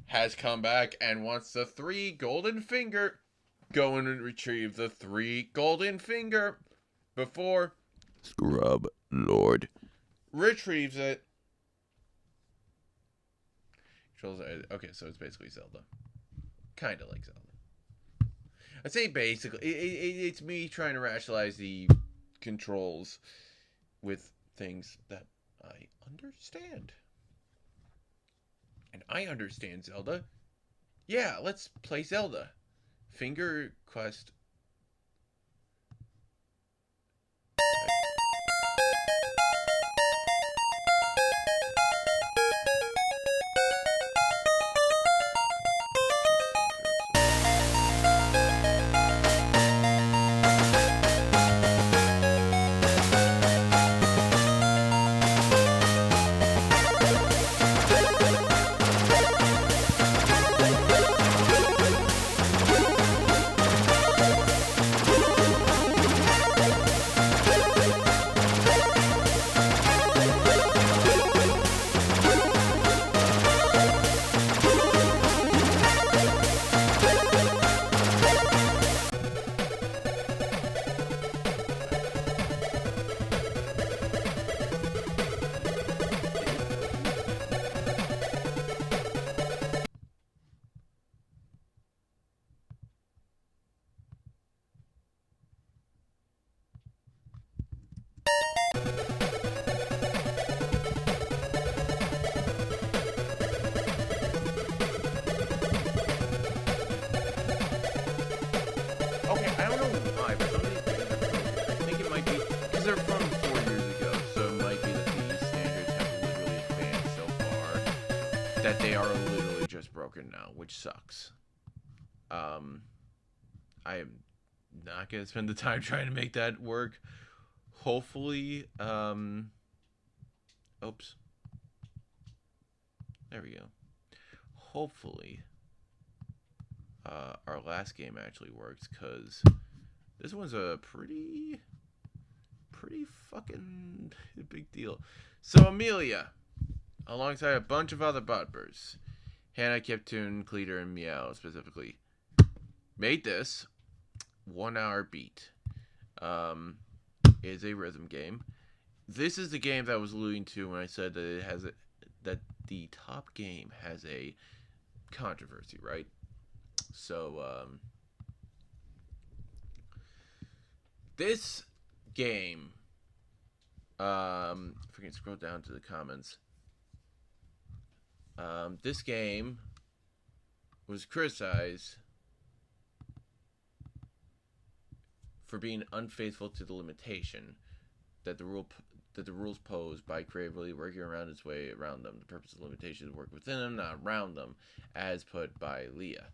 has come back and wants the 3 golden finger. Go and retrieve the 3 golden finger before Scrub Lord retrieves it. Okay, so it's basically Zelda. Kind of like Zelda. I'd say basically, it's me trying to rationalize the controls with things that I understand. And I understand Zelda. Yeah, let's play Zelda. Finger Quest. Okay, I don't know why, but some of these games are broken. I think it might be because they're from 4 years ago, so it might be that these standards have literally advanced so far that they are literally just broken now, which sucks. Um, I am not gonna spend the time trying to make that work. Hopefully, oops, there we go. Hopefully, our last game actually works because this one's a pretty fucking big deal. So Amelia, alongside a bunch of other Budbers, Hannah, Kiptoon, Cleater, and Meow specifically, made this 1 hour beat. Is a rhythm game. This is the game that I was alluding to when I said that it has that the top game has a controversy, right? So this game, if we can scroll down to the comments, this game was criticized for being unfaithful to the limitation that the rules pose by creatively working around its way around them. The purpose of the limitation is to work within them, not around them, as put by Leah.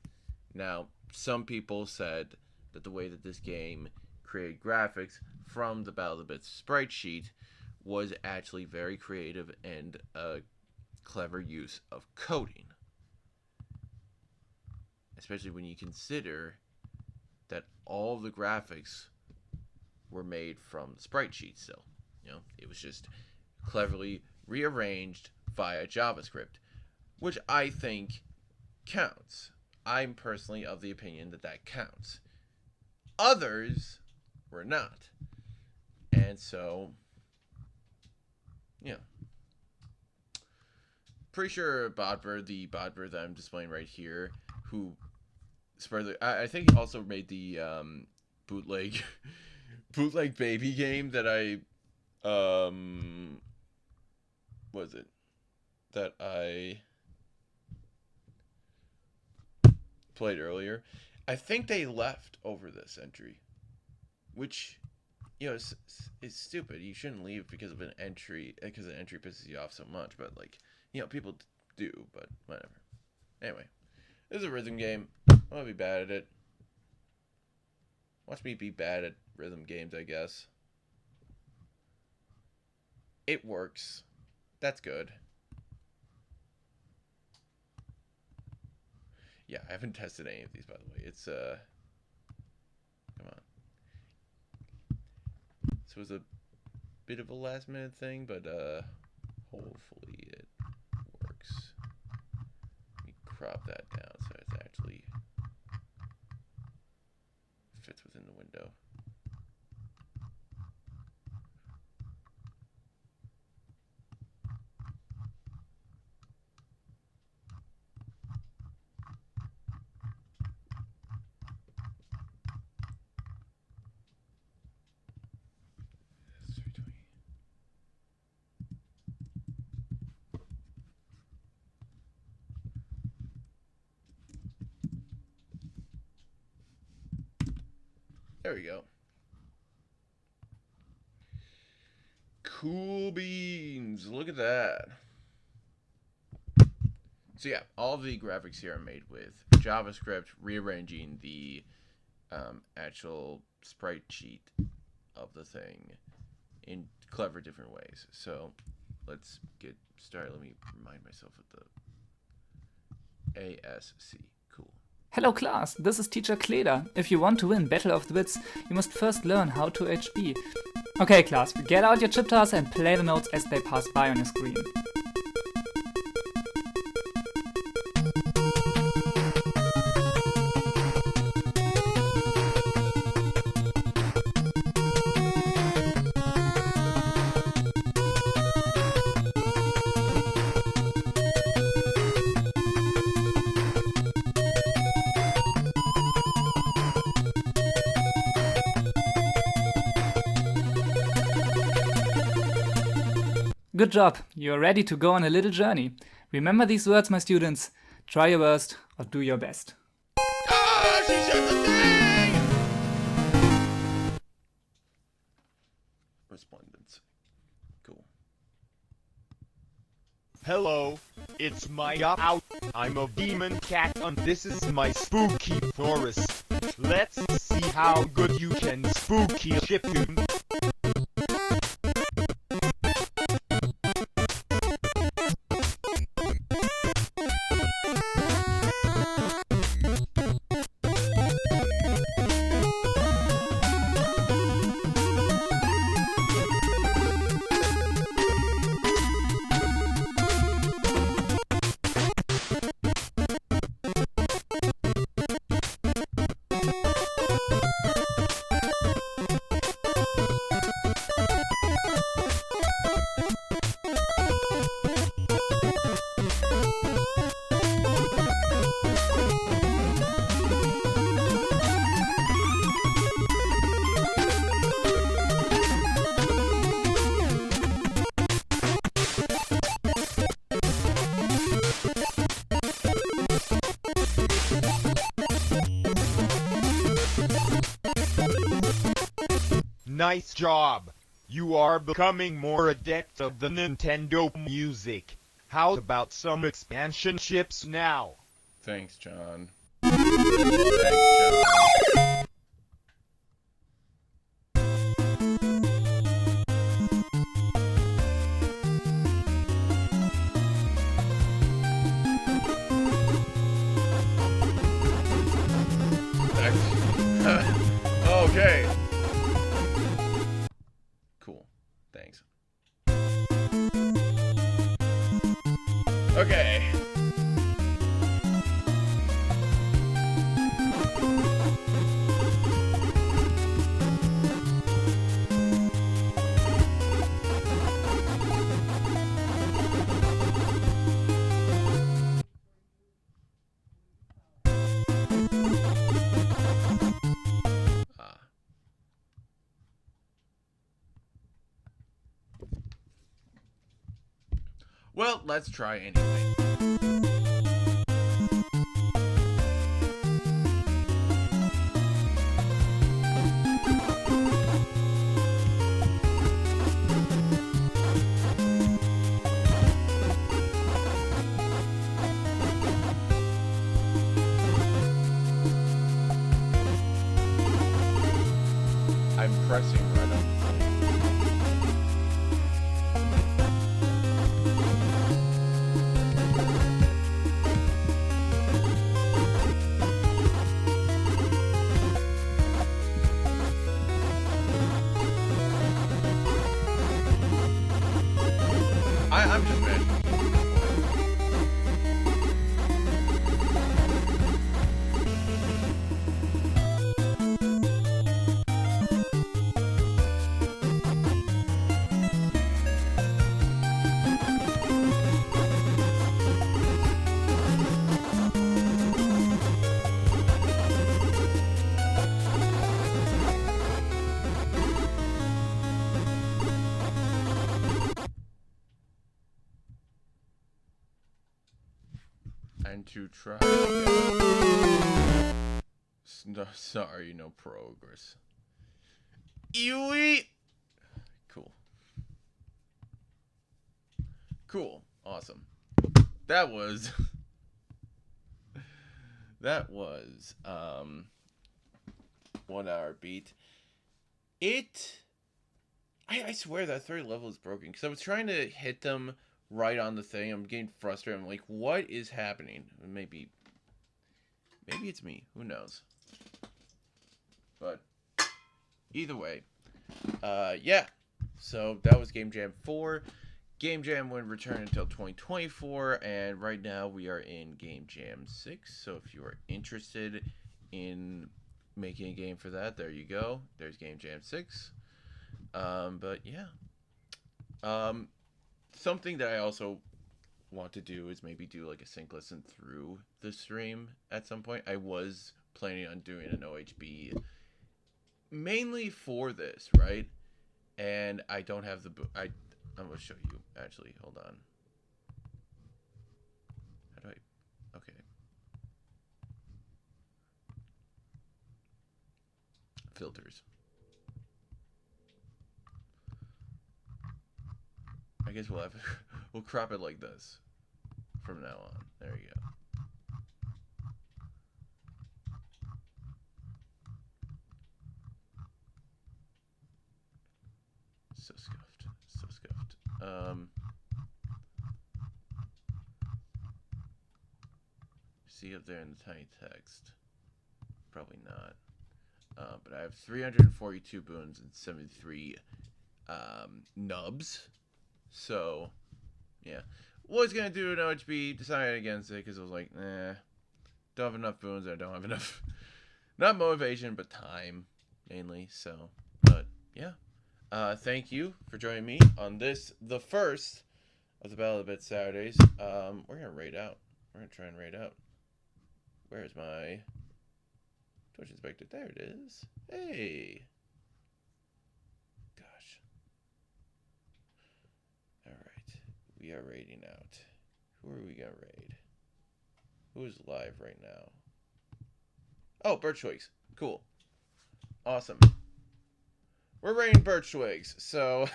Now, some people said that the way that this game created graphics from the Battle of the Bits sprite sheet was actually very creative and a clever use of coding. Especially when you consider that all of the graphics were made from the sprite sheet still. You know, it was just cleverly rearranged via JavaScript, which I think counts. I'm personally of the opinion that that counts. Others were not. And so, yeah. Pretty sure Bodber, the Bodber that I'm displaying right here, who I think he also made the bootleg bootleg baby game that I was it that I played earlier. I think they left over this entry, which you know is stupid. You shouldn't leave because of an entry because an entry pisses you off so much. But like you know people do, but whatever. Anyway, this is a rhythm game. I'm gonna be bad at it. Watch me be bad at rhythm games, I guess. It works. That's good. Yeah, I haven't tested any of these, by the way. It's come on. This was a bit of a last minute thing, but hopefully it works. Let me crop that down so it actually fits within the window. There we go. Cool beans. Look at that. So yeah, all the graphics here are made with JavaScript, rearranging the actual sprite sheet of the thing in clever different ways. So let's get started. Let me remind myself of the ASC. Cool. Hello class, this is teacher Kleda. If you want to win Battle of the Wits, you must first learn how to HB. Okay class, get out your chiptars and play the notes as they pass by on your screen. Good job, you're ready to go on a little journey. Remember these words, my students. Try your worst or do your best. Oh, she shot the thing! Resplendence. Cool. Hello, it's my out. I'm a demon cat and this is my spooky forest. Let's see how good you can spooky chiptune. Nice job! You are becoming more adept of the Nintendo music. How about some expansion chips now? Thanks, John. Thanks, John. Okay. Cool. Thanks. Okay. Well, let's try anyway. I'm pressing right on the thing. I'm just mad. And to try again. No, sorry, no progress. Ewy. Cool. Cool. Awesome. That was 1 hour beat. I swear that third level is broken because I was trying to hit them right on the thing. I'm getting frustrated. I'm like, what is happening? Maybe it's me. Who knows? But either way, yeah. So that was Game Jam 4. Game Jam wouldn't return until 2024, and right now we are in Game Jam 6. So if you are interested in making a game for that, there you go. There's Game Jam 6. But yeah. Something that I also want to do is maybe do like a sync listen through the stream at some point. I was planning on doing an OHB mainly for this, right? And I don't have the I'm gonna show you actually. Hold on. How do I? Okay. Filters. I guess we'll crop it like this from now on. There you go. So scuffed. So scuffed. See up there in the tiny text? Probably not. But I have 342 boons and 73 nubs. So, yeah. Was gonna do an OHB, decided against it because I was like, don't have enough boons. I don't have enough, not motivation, but time mainly. So, but yeah. Thank you for joining me on this, the first of the Battle of the Bits Saturdays. We're gonna raid out. We're gonna try and raid out. Where's my Twitch Inspector? There it is. Hey. Gosh. Alright. We are raiding out. Who are we gonna raid? Who is live right now? Oh, Birch Twigs. Cool. Awesome. We're raiding Birch Twigs. So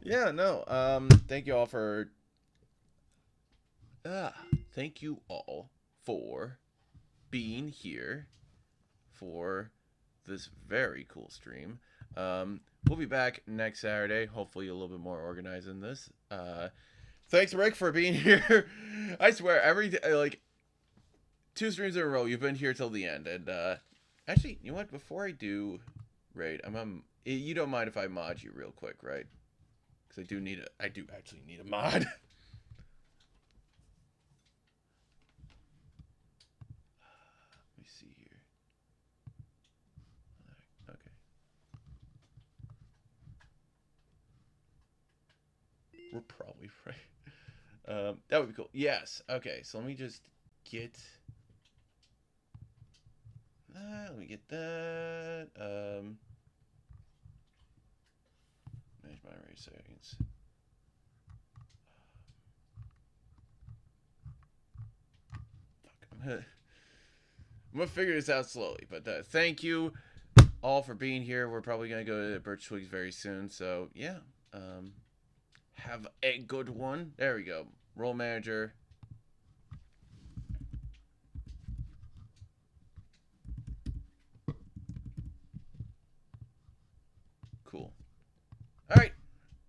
yeah, no. Thank you all for being here for this very cool stream. We'll be back next Saturday, hopefully a little bit more organized than this. Thanks, Rick, for being here. I swear, like 2 streams in a row, you've been here till the end. And actually, you know what? Before I do raid, you don't mind if I mod you real quick, right? Because I do actually need a mod. We're probably right. That would be cool. Yes. Okay. So let me just get that. Let me get that. Manage my array settings. Fuck. I'm gonna figure this out slowly. But thank you all for being here. We're probably gonna go to Birch Twigs very soon. So yeah. Have a good one. There we go. Role manager. Cool. All right.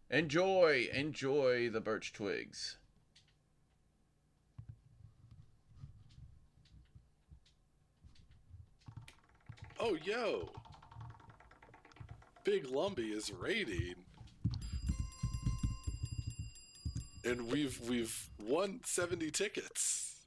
Enjoy the Birch Twigs. Oh, yo. Big Lumbee is raiding. And we've won 70 tickets.